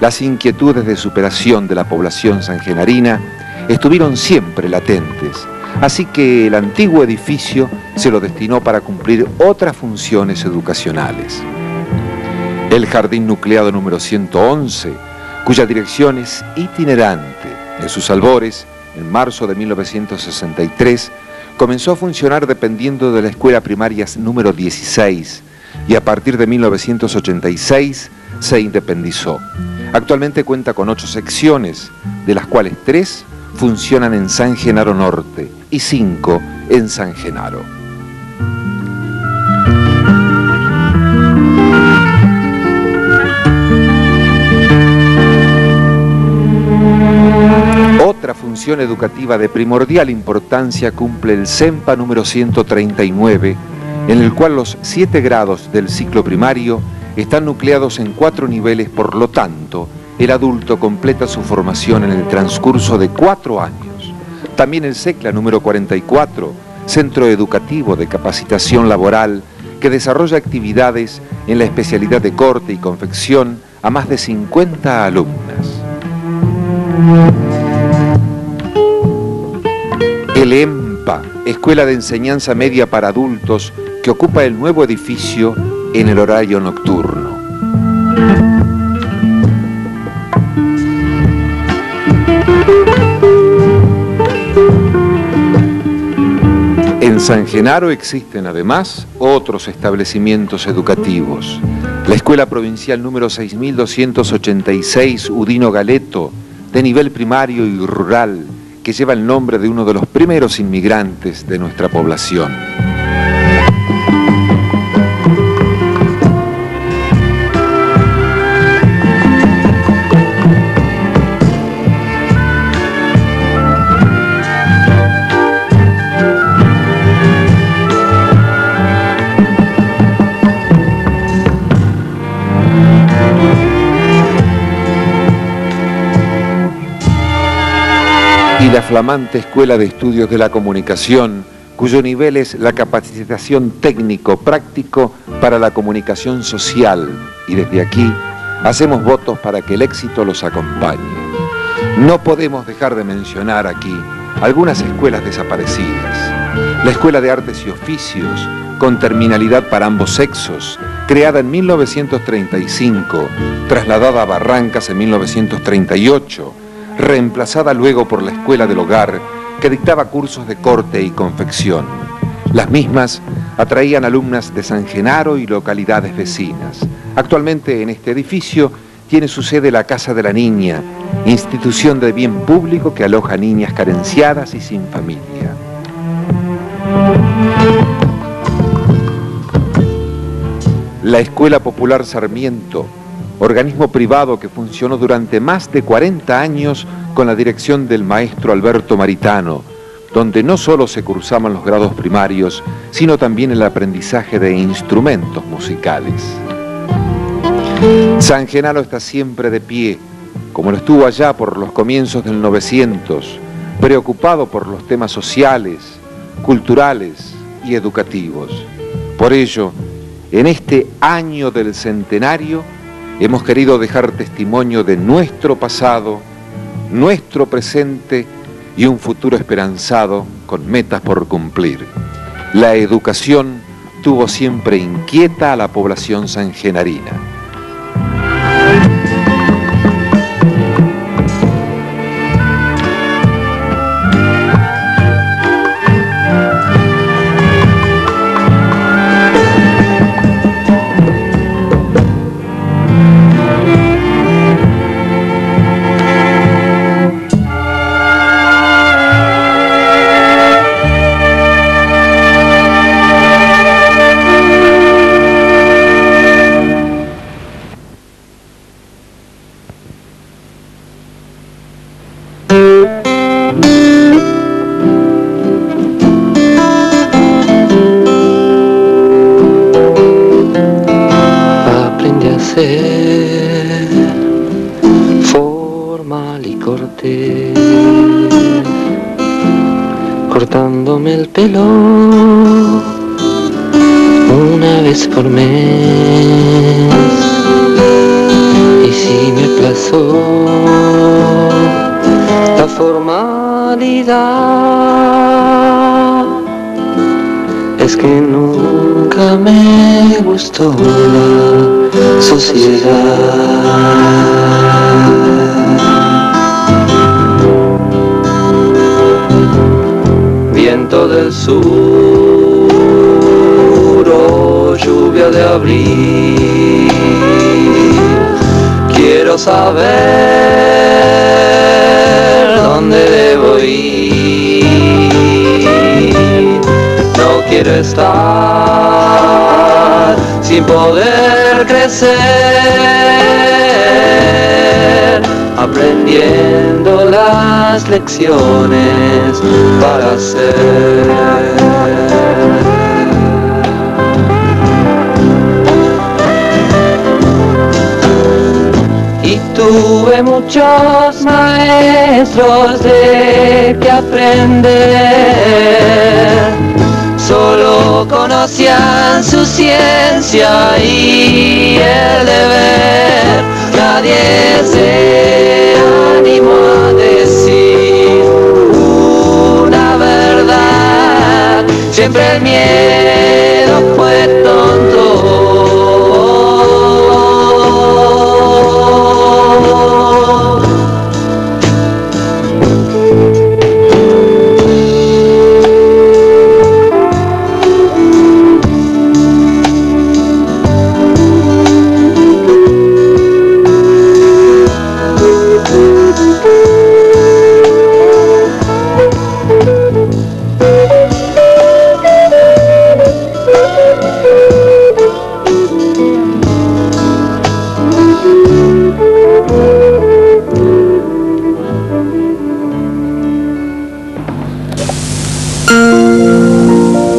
Speaker 1: Las inquietudes de superación de la población sangenarina estuvieron siempre latentes, así que el antiguo edificio se lo destinó para cumplir otras funciones educacionales. El jardín nucleado número 111, cuya dirección es itinerante, en sus albores, en marzo de 1963, comenzó a funcionar dependiendo de la escuela primaria número 16 y a partir de 1986 se independizó. Actualmente cuenta con 8 secciones, de las cuales 3 funcionan en San Genaro Norte y 5 en San Genaro. Otra función educativa de primordial importancia cumple el CEMPA número 139, en el cual los 7 grados del ciclo primario están nucleados en 4 niveles, por lo tanto, el adulto completa su formación en el transcurso de 4 años. También el CECLA número 44, Centro Educativo de Capacitación Laboral, que desarrolla actividades en la especialidad de corte y confección a más de 50 alumnas. El EMPA, Escuela de Enseñanza Media para Adultos, que ocupa el nuevo edificio en el horario nocturno. En San Genaro existen además otros establecimientos educativos. La Escuela Provincial número 6286 Udino Galeto, de nivel primario y rural, que lleva el nombre de uno de los primeros inmigrantes de nuestra población. la flamante Escuela de Estudios de la Comunicación, cuyo nivel es la capacitación técnico-práctico para la comunicación social, y desde aquí hacemos votos para que el éxito los acompañe. No podemos dejar de mencionar aquí algunas escuelas desaparecidas. La Escuela de Artes y Oficios, con terminalidad para ambos sexos, creada en 1935, trasladada a Barrancas en 1938, reemplazada luego por la Escuela del Hogar, que dictaba cursos de corte y confección. Las mismas atraían alumnas de San Genaro y localidades vecinas. Actualmente en este edificio tiene su sede la Casa de la Niña, institución de bien público que aloja niñas carenciadas y sin familia. La Escuela Popular Sarmiento, organismo privado que funcionó durante más de 40 años con la dirección del maestro Alberto Maritano, donde no solo se cursaban los grados primarios, sino también el aprendizaje de instrumentos musicales. San Genaro está siempre de pie, como lo estuvo allá por los comienzos del 900, preocupado por los temas sociales, culturales y educativos. Por ello, en este año del centenario, hemos querido dejar testimonio de nuestro pasado, nuestro presente y un futuro esperanzado con metas por cumplir. La educación tuvo siempre inquieta a la población sangenarina.
Speaker 14: Formal y cortés, cortándome el pelo una vez por mes, y si me aplazó la formalidad, es que nunca me gustó la sociedad. Viento del sur o lluvia de abril, quiero saber dónde debo ir. No quiero estar sin poder crecer, aprendiendo las lecciones para ser. Y tuve muchos maestros de que aprender, solo conocían su ciencia y el deber. Nadie se animó a decir una verdad, siempre el miedo fue tonto.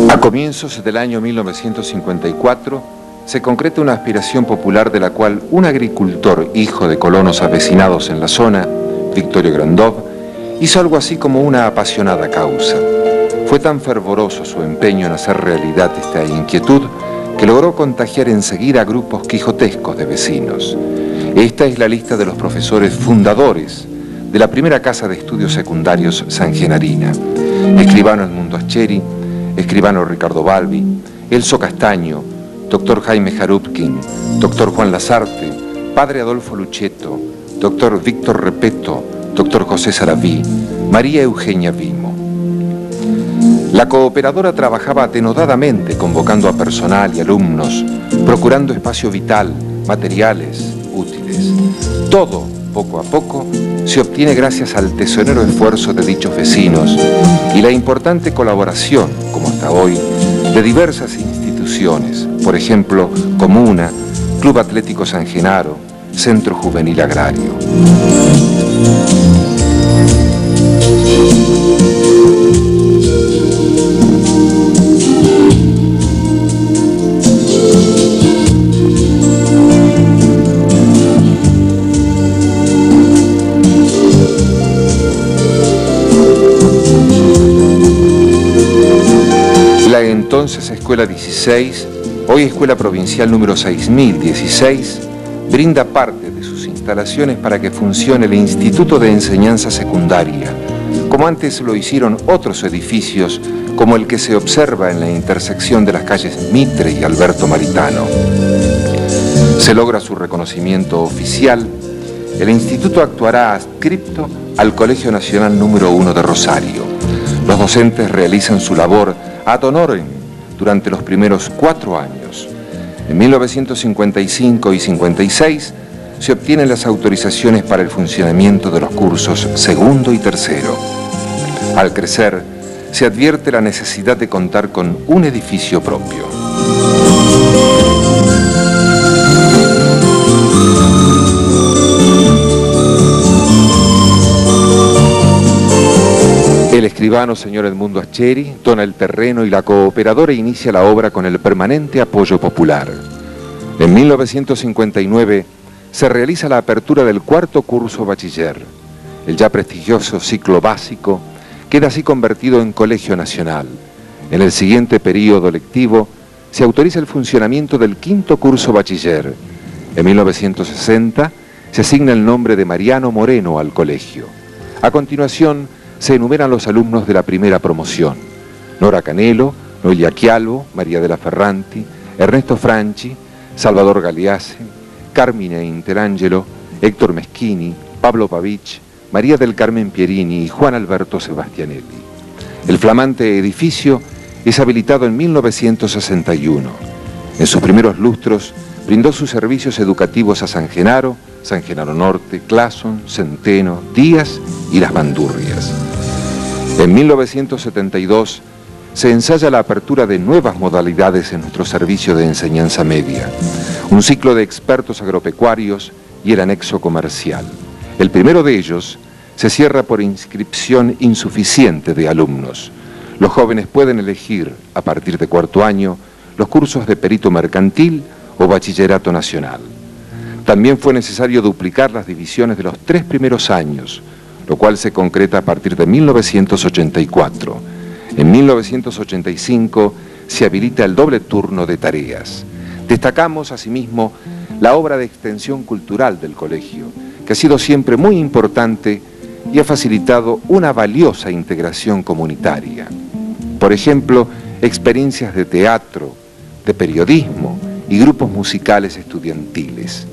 Speaker 1: A comienzos del año 1954 se concreta una aspiración popular de la cual un agricultor, hijo de colonos avecinados en la zona, Victorio Grandov, hizo algo así como una apasionada causa. Fue tan fervoroso su empeño en hacer realidad esta inquietud que logró contagiar enseguida a grupos quijotescos de vecinos. Esta es la lista de los profesores fundadores de la primera casa de estudios secundarios sangenarina. Escribano Edmundo Ascheri, escribano Ricardo Balbi, Elso Castaño, doctor Jaime Jarupkin, doctor Juan Lazarte, padre Adolfo Luchetto, doctor Víctor Repeto, doctor José Saraví, María Eugenia Vimo. La cooperadora trabajaba denodadamente convocando a personal y alumnos, procurando espacio vital, materiales, útiles. Todo, poco a poco, se obtiene gracias al tesonero esfuerzo de dichos vecinos y la importante colaboración, como hasta hoy, de diversas instituciones, por ejemplo, Comuna, Club Atlético San Genaro, Centro Juvenil Agrario. La entonces Escuela 16, hoy Escuela Provincial número 6016, brinda parte de sus instalaciones para que funcione el Instituto de Enseñanza Secundaria, como antes lo hicieron otros edificios, como el que se observa en la intersección de las calles Mitre y Alberto Maritano. Se logra su reconocimiento oficial. El instituto actuará adscripto al Colegio Nacional número 1 de Rosario. Los docentes realizan su labor ad honorem durante los primeros 4 años. En 1955 y 56 se obtienen las autorizaciones para el funcionamiento de los cursos segundo y tercero. Al crecer, se advierte la necesidad de contar con un edificio propio. El escribano señor Edmundo Ascheri dona el terreno y la cooperadora inicia la obra con el permanente apoyo popular. En 1959 se realiza la apertura del 4º curso bachiller. El ya prestigioso ciclo básico queda así convertido en colegio nacional. En el siguiente período lectivo se autoriza el funcionamiento del 5º curso bachiller. En 1960 se asigna el nombre de Mariano Moreno al colegio. A continuación se enumeran los alumnos de la primera promoción: Nora Canelo, Noelia Chialvo, María de la Ferranti, Ernesto Franchi, Salvador Galeazzi, Carmine Interangelo, Héctor Meschini, Pablo Pavich, María del Carmen Pierini y Juan Alberto Sebastianelli. El flamante edificio es habilitado en 1961. En sus primeros lustros brindó sus servicios educativos a San Genaro, San Genaro Norte, Clason, Centeno, Díaz y Las Bandurrias. En 1972 se ensaya la apertura de nuevas modalidades en nuestro servicio de enseñanza media, un ciclo de expertos agropecuarios y el anexo comercial. El primero de ellos se cierra por inscripción insuficiente de alumnos. Los jóvenes pueden elegir, a partir de 4º año, los cursos de perito mercantil o bachillerato nacional. También fue necesario duplicar las divisiones de los 3 primeros años, lo cual se concreta a partir de 1984. En 1985 se habilita el doble turno de tareas. Destacamos, asimismo, la obra de extensión cultural del colegio, que ha sido siempre muy importante y ha facilitado una valiosa integración comunitaria. Por ejemplo, experiencias de teatro, de periodismo y grupos musicales estudiantiles.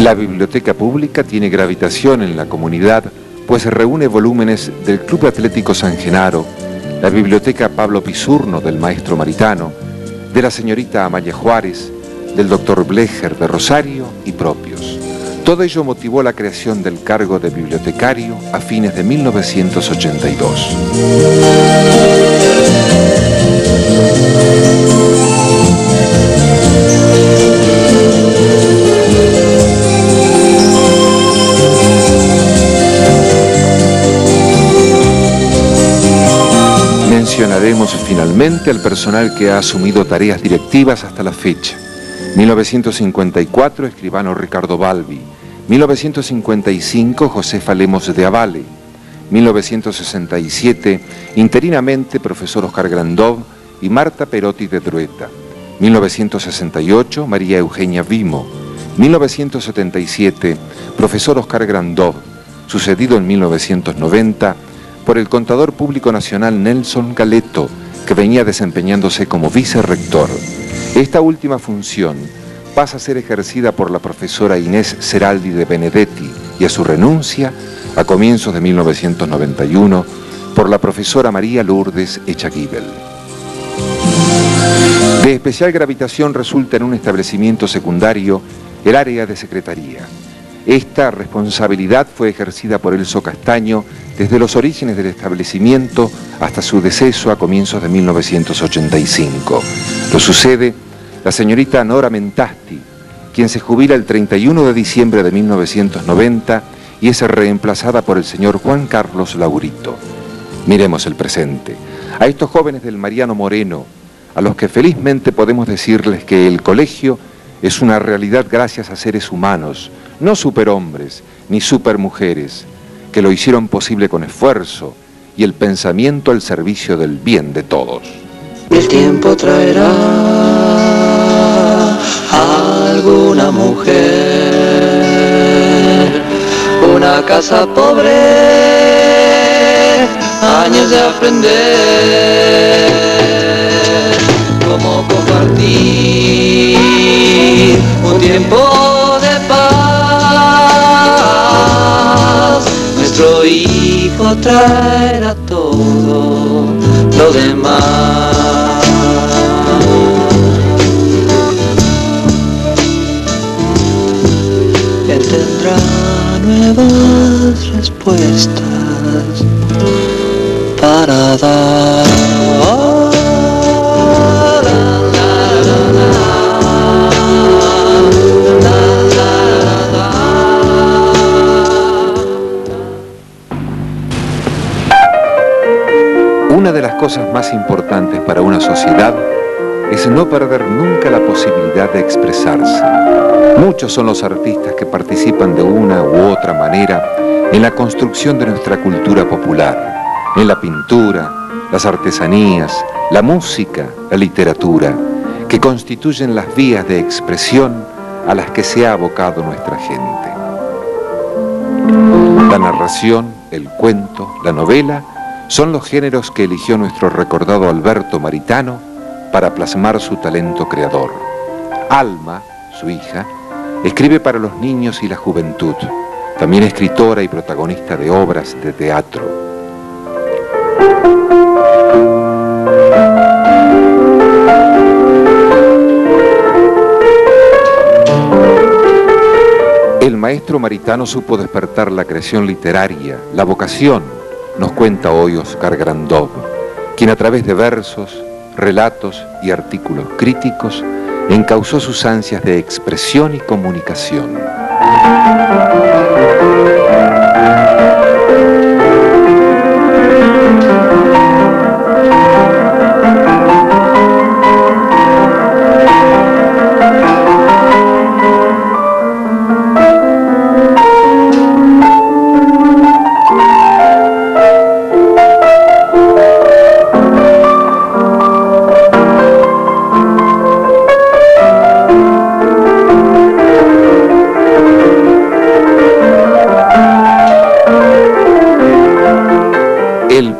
Speaker 1: La biblioteca pública tiene gravitación en la comunidad, pues reúne volúmenes del Club Atlético San Genaro, la biblioteca Pablo Pisurno del maestro Maritano, de la señorita Amalia Juárez, del doctor Blecher de Rosario y propios. Todo ello motivó la creación del cargo de bibliotecario a fines de 1982. Mencionaremos finalmente al personal que ha asumido tareas directivas hasta la fecha. 1954, escribano Ricardo Balbi. 1955, Josefa Lemos de Avale. 1967, interinamente, profesor Oscar Grandov y Marta Perotti de Drueta. 1968, María Eugenia Vimo. 1977, profesor Oscar Grandov, sucedido en 1990 por el contador público nacional Nelson Galeto, que venía desempeñándose como vicerrector. Esta última función pasa a ser ejercida por la profesora Inés Seraldi de Benedetti y a su renuncia, a comienzos de 1991, por la profesora María Lourdes Echaguibel. De especial gravitación resulta en un establecimiento secundario el área de secretaría. Esta responsabilidad fue ejercida por Elso Castaño desde los orígenes del establecimiento hasta su deceso a comienzos de 1985. Lo sucede la señorita Nora Mentasti, quien se jubila el 31 de diciembre de 1990 y es reemplazada por el señor Juan Carlos Laurito. Miremos el presente. A estos jóvenes del Mariano Moreno, a los que felizmente podemos decirles que el colegio es una realidad gracias a seres humanos, no superhombres ni supermujeres, que lo hicieron posible con esfuerzo y el pensamiento al servicio del bien de todos.
Speaker 14: El tiempo traerá a alguna mujer, una casa pobre, años de aprender cómo compartir un tiempo de paz. Nuestro hijo traerá todo lo demás. Él tendrá nuevas respuestas para dar.
Speaker 1: Una de las cosas más importantes para una sociedad es no perder nunca la posibilidad de expresarse. Muchos son los artistas que participan de una u otra manera en la construcción de nuestra cultura popular, en la pintura, las artesanías, la música, la literatura, que constituyen las vías de expresión a las que se ha abocado nuestra gente. La narración, el cuento, la novela son los géneros que eligió nuestro recordado Alberto Maritano para plasmar su talento creador. Alma, su hija, escribe para los niños y la juventud, también escritora y protagonista de obras de teatro. El maestro Maritano supo despertar la creación literaria, la vocación, nos cuenta hoy Oscar Grandov, quien a través de versos, relatos y artículos críticos encauzó sus ansias de expresión y comunicación.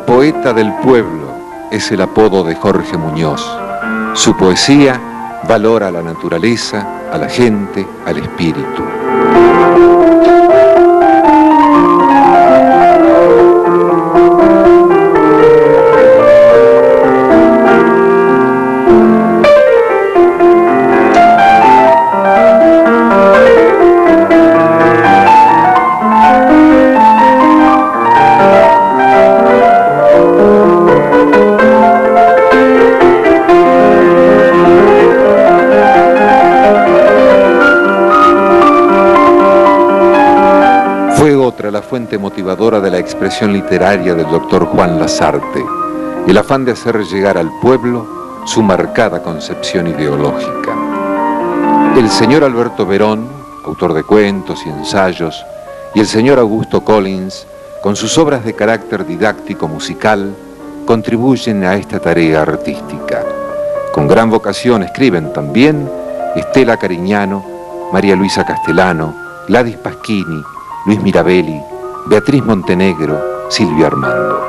Speaker 1: Poeta del pueblo es el apodo de Jorge Muñoz. Su poesía valora a la naturaleza, a la gente, al espíritu. La fuente motivadora de la expresión literaria del doctor Juan Lasarte, el afán de hacer llegar al pueblo su marcada concepción ideológica. El señor Alberto Verón, autor de cuentos y ensayos, y el señor Augusto Collins, con sus obras de carácter didáctico musical, contribuyen a esta tarea artística. Con gran vocación escriben también Estela Cariñano, María Luisa Castellano, Gladys Pasquini, Luis Mirabelli, Beatriz Montenegro, Silvio Armando.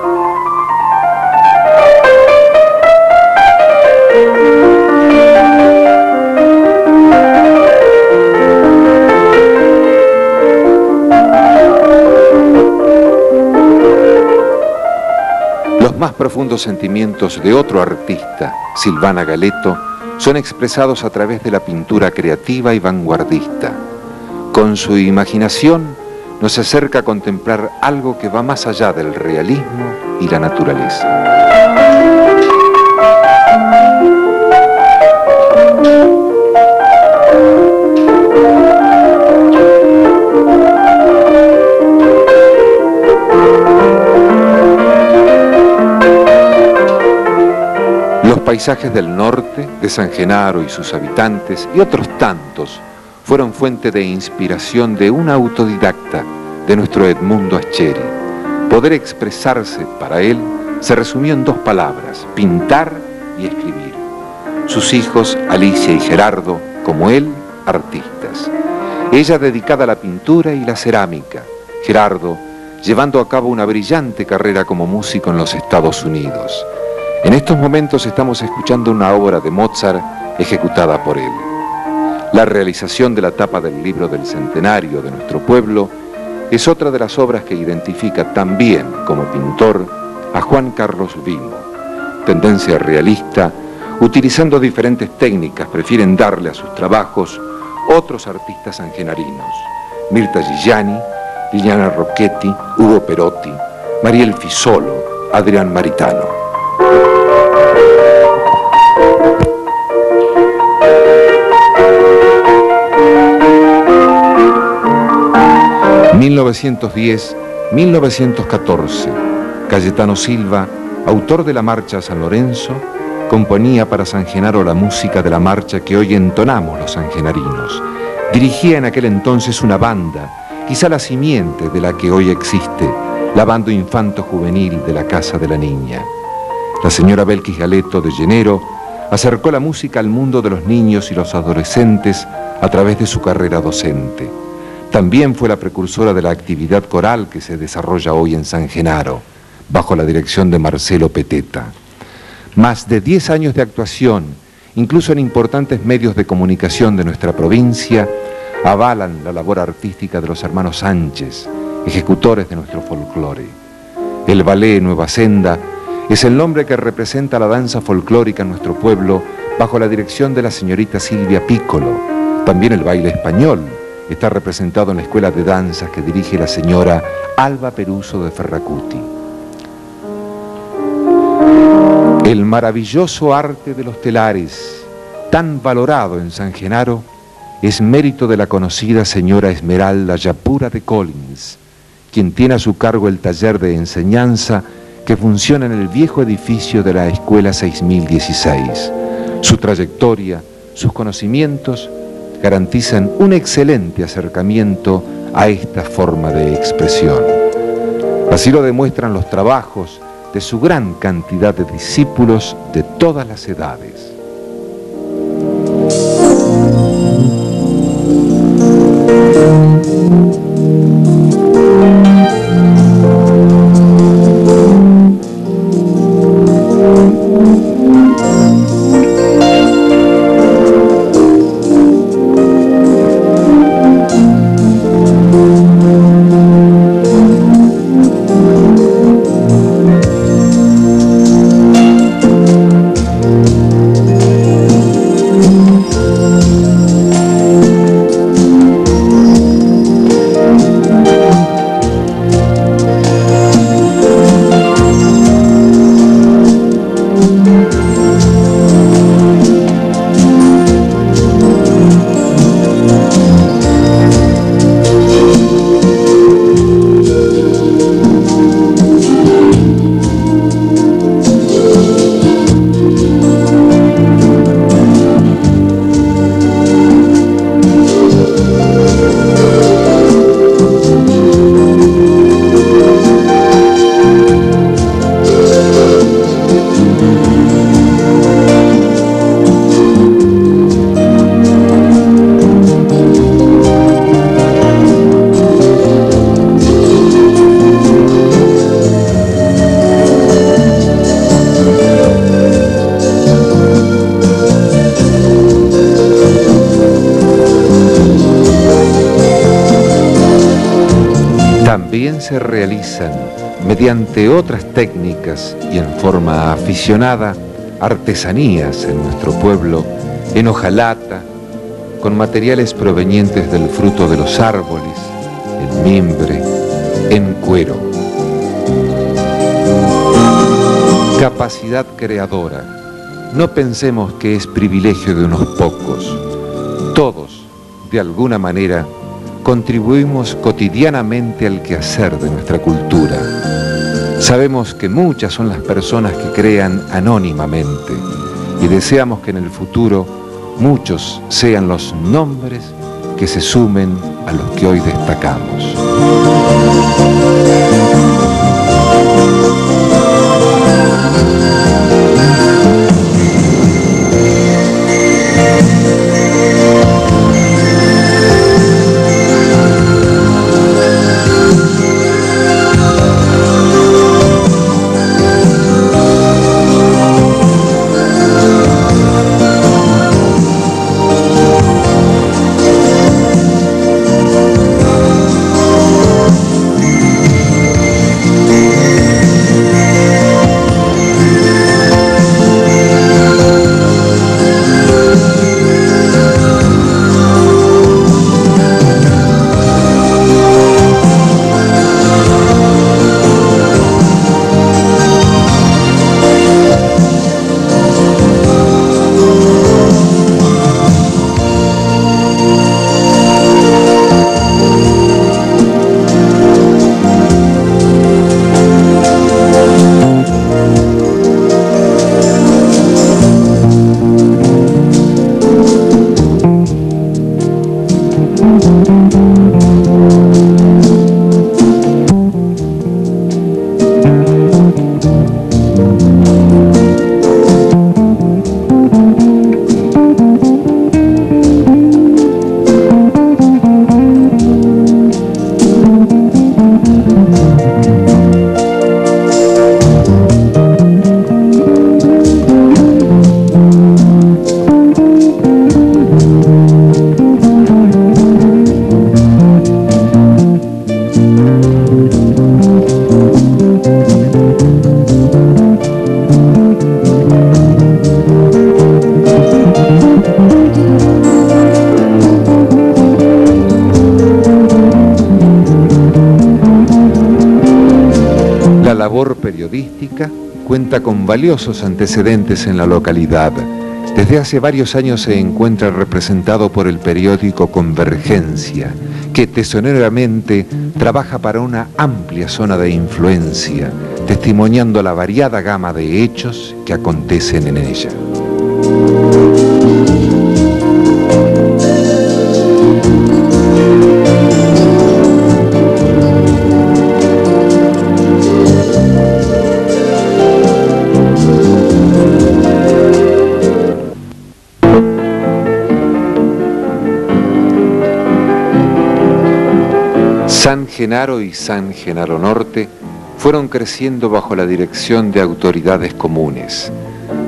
Speaker 1: Los más profundos sentimientos de otro artista, Silvana Galeto, son expresados a través de la pintura creativa y vanguardista. Con su imaginación, nos acerca a contemplar algo que va más allá del realismo y la naturaleza. Los paisajes del norte, de San Genaro y sus habitantes, y otros tantos, fueron fuente de inspiración de un autodidacta, de nuestro Edmundo Ascheri. Poder expresarse para él se resumió en 2 palabras: pintar y escribir. Sus hijos, Alicia y Gerardo, como él, artistas. Ella dedicada a la pintura y la cerámica. Gerardo, llevando a cabo una brillante carrera como músico en los Estados Unidos. En estos momentos estamos escuchando una obra de Mozart ejecutada por él. La realización de la tapa del libro del centenario de nuestro pueblo es otra de las obras que identifica también como pintor a Juan Carlos Vimo. Tendencia realista, utilizando diferentes técnicas, prefieren darle a sus trabajos otros artistas sangenarinos: Mirta Giuliani, Liliana Rocchetti, Hugo Perotti, Mariel Fisolo, Adrián Maritano. ...1910-1914... Cayetano Silva, autor de la marcha a San Lorenzo, componía para San Genaro la música de la marcha que hoy entonamos los sangenarinos. Dirigía en aquel entonces una banda, quizá la simiente de la que hoy existe, la banda infanto-juvenil de la Casa de la Niña. La señora Belkis Galeto de Llenero acercó la música al mundo de los niños y los adolescentes a través de su carrera docente. También fue la precursora de la actividad coral que se desarrolla hoy en San Genaro, bajo la dirección de Marcelo Peteta. Más de 10 años de actuación, incluso en importantes medios de comunicación de nuestra provincia, avalan la labor artística de los hermanos Sánchez, ejecutores de nuestro folclore. El ballet Nueva Senda es el nombre que representa la danza folclórica en nuestro pueblo bajo la dirección de la señorita Silvia Piccolo. También el baile español está representado en la escuela de danzas que dirige la señora Alba Peruso de Ferracuti. El maravilloso arte de los telares, tan valorado en San Genaro, es mérito de la conocida señora Esmeralda Yapura de Collins, quien tiene a su cargo el taller de enseñanza que funciona en el viejo edificio de la Escuela 6016. Su trayectoria, sus conocimientos garantizan un excelente acercamiento a esta forma de expresión. Así lo demuestran los trabajos de su gran cantidad de discípulos de todas las edades. También se realizan, mediante otras técnicas y en forma aficionada, artesanías en nuestro pueblo, en hojalata, con materiales provenientes del fruto de los árboles, en mimbre, en cuero. Capacidad creadora. No pensemos que es privilegio de unos pocos. Todos, de alguna manera, contribuimos cotidianamente al quehacer de nuestra cultura. Sabemos que muchas son las personas que crean anónimamente y deseamos que en el futuro muchos sean los nombres que se sumen a los que hoy destacamos. Periodística cuenta con valiosos antecedentes en la localidad. Desde hace varios años se encuentra representado por el periódico Convergencia, que tesoneramente trabaja para una amplia zona de influencia, testimoniando la variada gama de hechos que acontecen en ella. San Genaro y San Genaro Norte fueron creciendo bajo la dirección de autoridades comunes,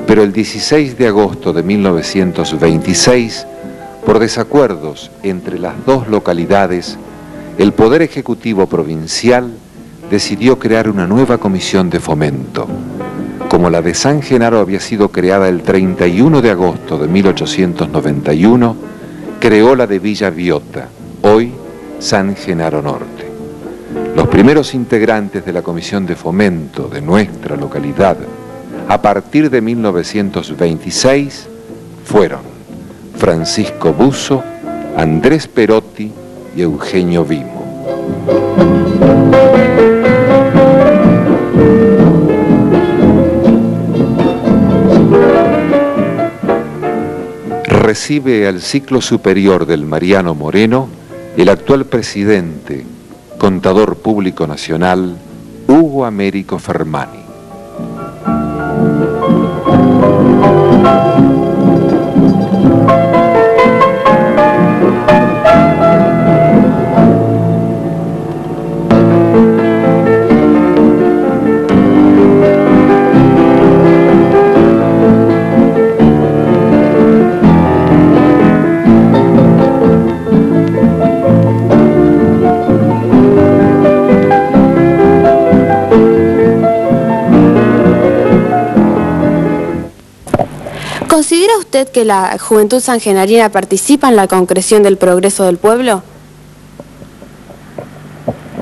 Speaker 1: pero el 16 de agosto de 1926, por desacuerdos entre las dos localidades, el Poder Ejecutivo Provincial decidió crear una nueva comisión de fomento. Como la de San Genaro había sido creada el 31 de agosto de 1891, creó la de Villa Biota, hoy San Genaro Norte. Los primeros integrantes de la Comisión de Fomento de nuestra localidad, a partir de 1926, fueron Francisco Buzo, Andrés Perotti y Eugenio Vimo. Recibe al ciclo superior del Mariano Moreno el actual presidente, contador público nacional, Hugo Américo Fermani.
Speaker 15: usted que la juventud sangenarina participa en la concreción del progreso del pueblo?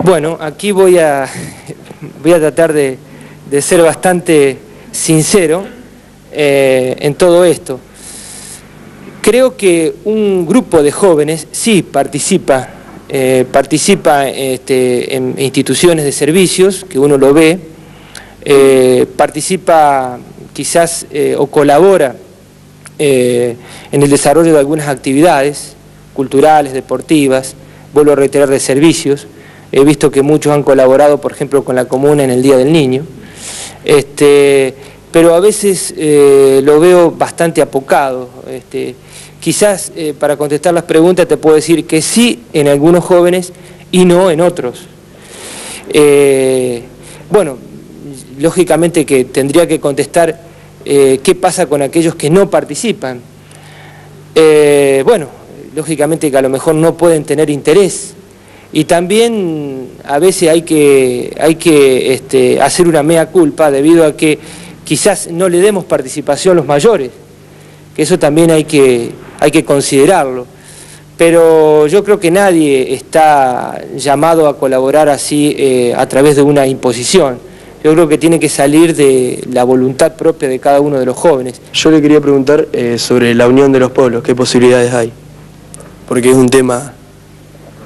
Speaker 16: Bueno, aquí voy a tratar de ser bastante sincero en todo esto. Creo que un grupo de jóvenes sí participa en instituciones de servicios, que uno lo ve, participa quizás o colabora en el desarrollo de algunas actividades culturales, deportivas, vuelvo a reiterar, de servicios. He visto que muchos han colaborado, por ejemplo, con la comuna en el Día del Niño, pero a veces lo veo bastante apocado. Quizás para contestar las preguntas te puedo decir que sí en algunos jóvenes y no en otros. Bueno, lógicamente que tendría que contestar qué pasa con aquellos que no participan. Bueno, lógicamente que a lo mejor no pueden tener interés. Y también a veces hay que hacer una mea culpa debido a que quizás no le demos participación a los mayores, que eso también hay que considerarlo. Pero yo creo que nadie está llamado a colaborar así a través de una imposición. Yo creo que tiene que salir de la voluntad propia de cada uno de los jóvenes.
Speaker 17: Yo le quería preguntar sobre la unión de los pueblos, ¿qué posibilidades hay? Porque es un tema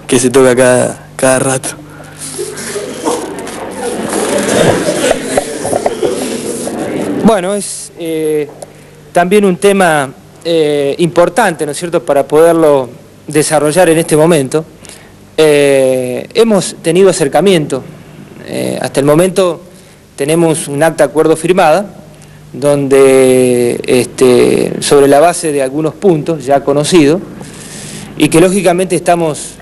Speaker 17: que se toca cada rato.
Speaker 16: Bueno, es también un tema importante, ¿no es cierto?, para poderlo desarrollar en este momento. Hemos tenido acercamiento. Hasta el momento tenemos un acta de acuerdo firmada, donde sobre la base de algunos puntos ya conocidos, y que lógicamente estamos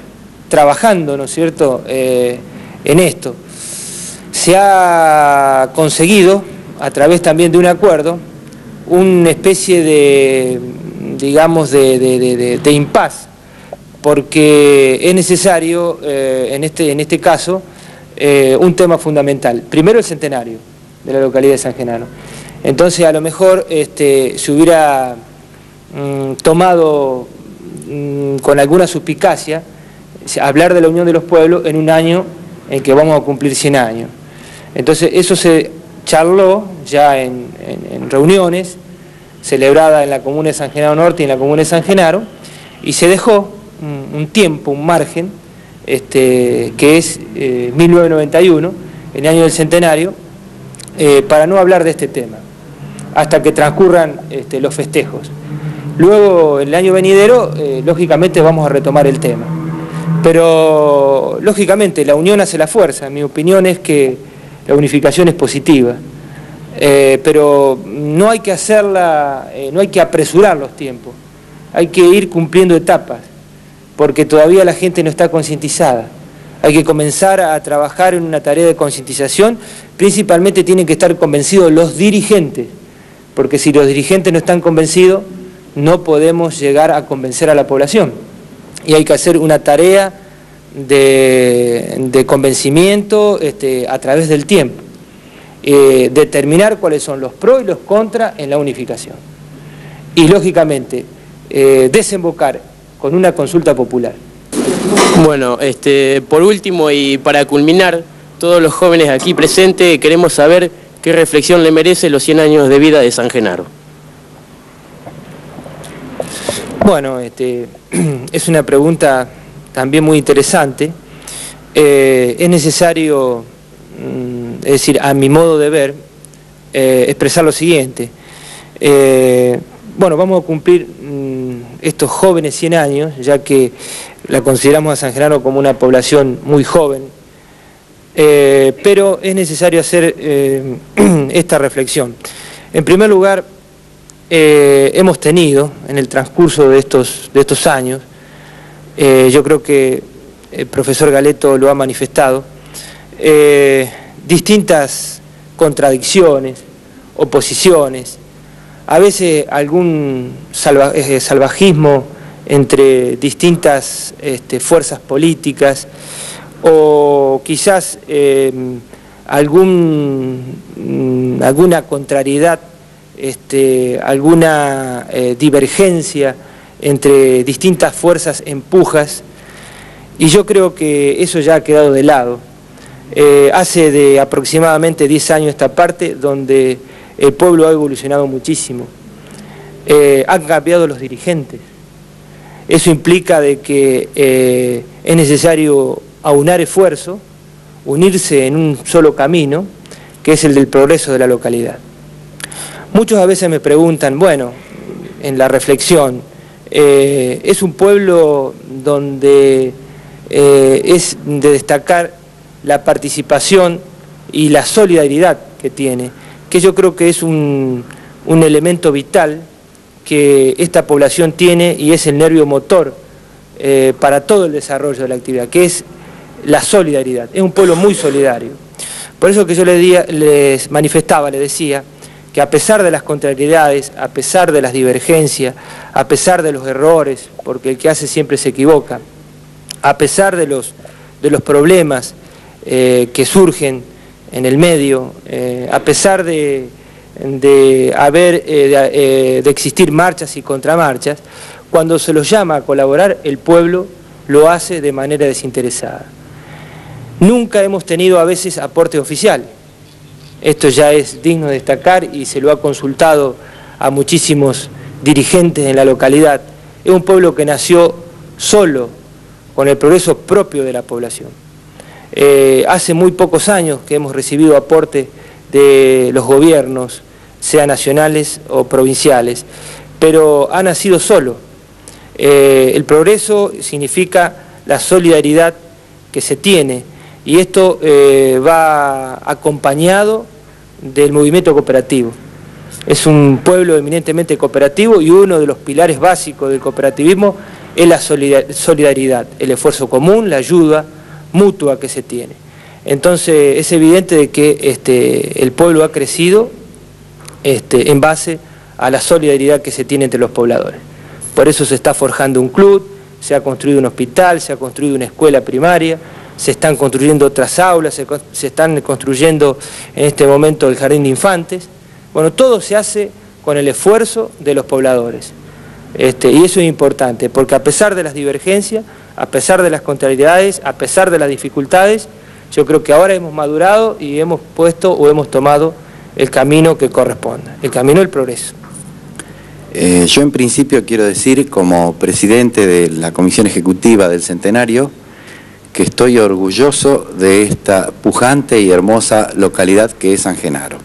Speaker 16: trabajando, ¿no es cierto?, en esto. Se ha conseguido, a través también de un acuerdo, una especie de, digamos, de impas, porque es necesario, en este caso, un tema fundamental. Primero, el centenario de la localidad de San Genaro. Entonces, a lo mejor se hubiera tomado con alguna suspicacia hablar de la unión de los pueblos en un año en que vamos a cumplir 100 años. Entonces eso se charló ya en reuniones celebradas en la comuna de San Genaro Norte y en la comuna de San Genaro, y se dejó un tiempo, un margen, que es 1991, el año del centenario, para no hablar de este tema, hasta que transcurran los festejos. Luego, el año venidero, lógicamente vamos a retomar el tema. Pero, lógicamente, la unión hace la fuerza. Mi opinión es que la unificación es positiva. Pero no hay que hacerla, no hay que apresurar los tiempos. Hay que ir cumpliendo etapas, porque todavía la gente no está concientizada. Hay que comenzar a trabajar en una tarea de concientización. Principalmente tienen que estar convencidos los dirigentes, porque si los dirigentes no están convencidos, no podemos llegar a convencer a la población. Y hay que hacer una tarea de convencimiento a través del tiempo. Determinar cuáles son los pros y los contras en la unificación. Y, lógicamente, desembocar con una consulta popular.
Speaker 18: Bueno, por último y para culminar, todos los jóvenes aquí presentes queremos saber qué reflexión le merece los 100 años de vida de San Genaro.
Speaker 16: Bueno, es una pregunta también muy interesante. Es necesario, es decir, a mi modo de ver, expresar lo siguiente. Bueno, vamos a cumplir estos jóvenes 100 años, ya que la consideramos a San Genaro como una población muy joven, pero es necesario hacer esta reflexión. En primer lugar, hemos tenido en el transcurso de estos años, yo creo que el profesor Galeto lo ha manifestado, distintas contradicciones, oposiciones, a veces algún salvajismo entre distintas fuerzas políticas, o quizás alguna contrariedad alguna divergencia entre distintas fuerzas en pujas, y yo creo que eso ya ha quedado de lado. Hace de aproximadamente 10 años esta parte donde el pueblo ha evolucionado muchísimo. Han cambiado los dirigentes. Eso implica de que es necesario aunar esfuerzo, unirse en un solo camino, que es el del progreso de la localidad. Muchos a veces me preguntan, bueno, en la reflexión, es un pueblo donde es de destacar la participación y la solidaridad que tiene, que yo creo que es un elemento vital que esta población tiene y es el nervio motor para todo el desarrollo de la actividad, que es la solidaridad. Es un pueblo muy solidario. Por eso que yo les manifestaba, les decía, que a pesar de las contrariedades, a pesar de las divergencias, a pesar de los errores, porque el que hace siempre se equivoca, a pesar de los problemas que surgen en el medio, a pesar de existir marchas y contramarchas, cuando se los llama a colaborar, el pueblo lo hace de manera desinteresada. Nunca hemos tenido a veces aporte oficial. Esto ya es digno de destacar y se lo ha consultado a muchísimos dirigentes en la localidad. Es un pueblo que nació solo, con el progreso propio de la población. Hace muy pocos años que hemos recibido aporte de los gobiernos, sean nacionales o provinciales, pero ha nacido solo. El progreso significa la solidaridad que se tiene, y esto va acompañado del movimiento cooperativo. Es un pueblo eminentemente cooperativo y uno de los pilares básicos del cooperativismo es la solidaridad, el esfuerzo común, la ayuda mutua que se tiene. Entonces es evidente de que el pueblo ha crecido en base a la solidaridad que se tiene entre los pobladores. Por eso se está forjando un club, se ha construido un hospital, se ha construido una escuela primaria, se están construyendo otras aulas, se están construyendo en este momento el jardín de infantes. Bueno, todo se hace con el esfuerzo de los pobladores. Y eso es importante, porque a pesar de las divergencias, a pesar de las contrariedades, a pesar de las dificultades, yo creo que ahora hemos madurado y hemos puesto o hemos tomado el camino que corresponda, el camino del progreso.
Speaker 19: Yo en principio quiero decir, como presidente de la Comisión Ejecutiva del Centenario, que estoy orgulloso de esta pujante y hermosa localidad que es San Genaro.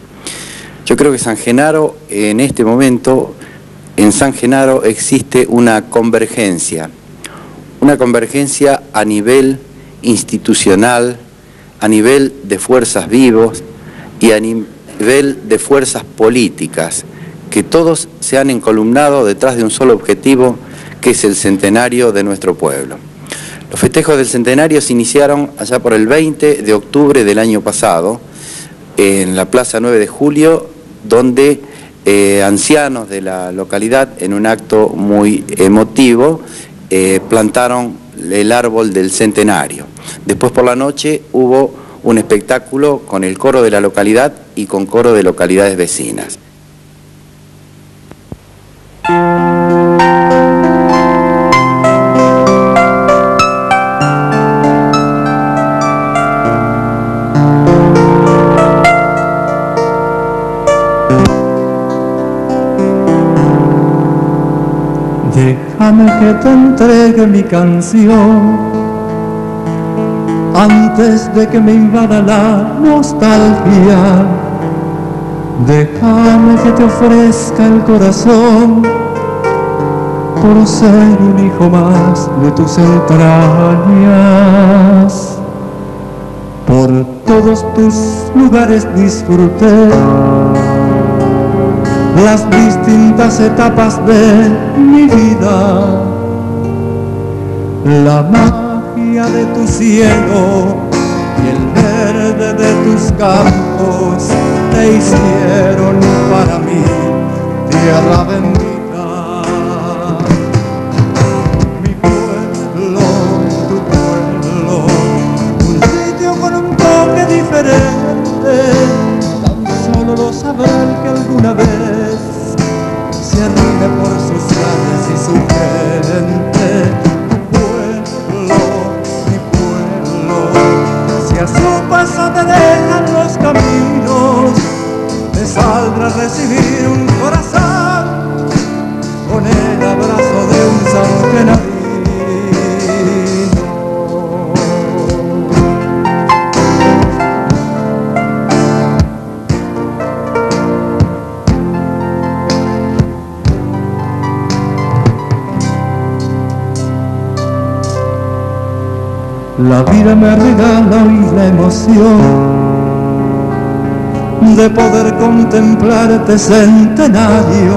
Speaker 19: Yo creo que San Genaro, en este momento, en San Genaro existe una convergencia a nivel institucional, a nivel de fuerzas vivos y a nivel de fuerzas políticas, que todos se han encolumnado detrás de un solo objetivo, que es el centenario de nuestro pueblo. Los festejos del centenario se iniciaron allá por el 20 de octubre del año pasado, en la Plaza 9 de Julio, donde ancianos de la localidad, en un acto muy emotivo, plantaron el árbol del centenario. Después por la noche hubo un espectáculo con el coro de la localidad y con coro de localidades vecinas.
Speaker 20: Déjame que te entregue mi canción antes de que me invada la nostalgia. Déjame que te ofrezca el corazón por ser un hijo más de tus entrañas. Por todos tus lugares disfruté las distintas etapas de mi vida, la magia de tu cielo y el verde de tus campos te hicieron para mí tierra bendita. Mi pueblo, tu pueblo, un sitio con un toque diferente, tan solo lo sabrá el que alguna vez La vida me regala hoy la emoción de poder contemplarte centenario.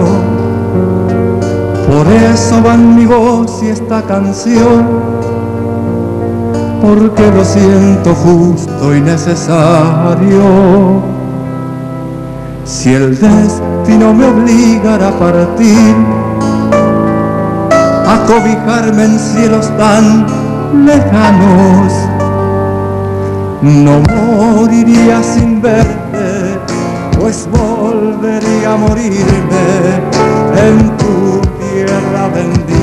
Speaker 20: Por eso van mi voz y esta canción, porque lo siento justo y necesario. Si el destino me obligara a partir, a cobijarme en cielos tan lejanos, no moriría sin verte, pues volvería a morirme en tu tierra bendita.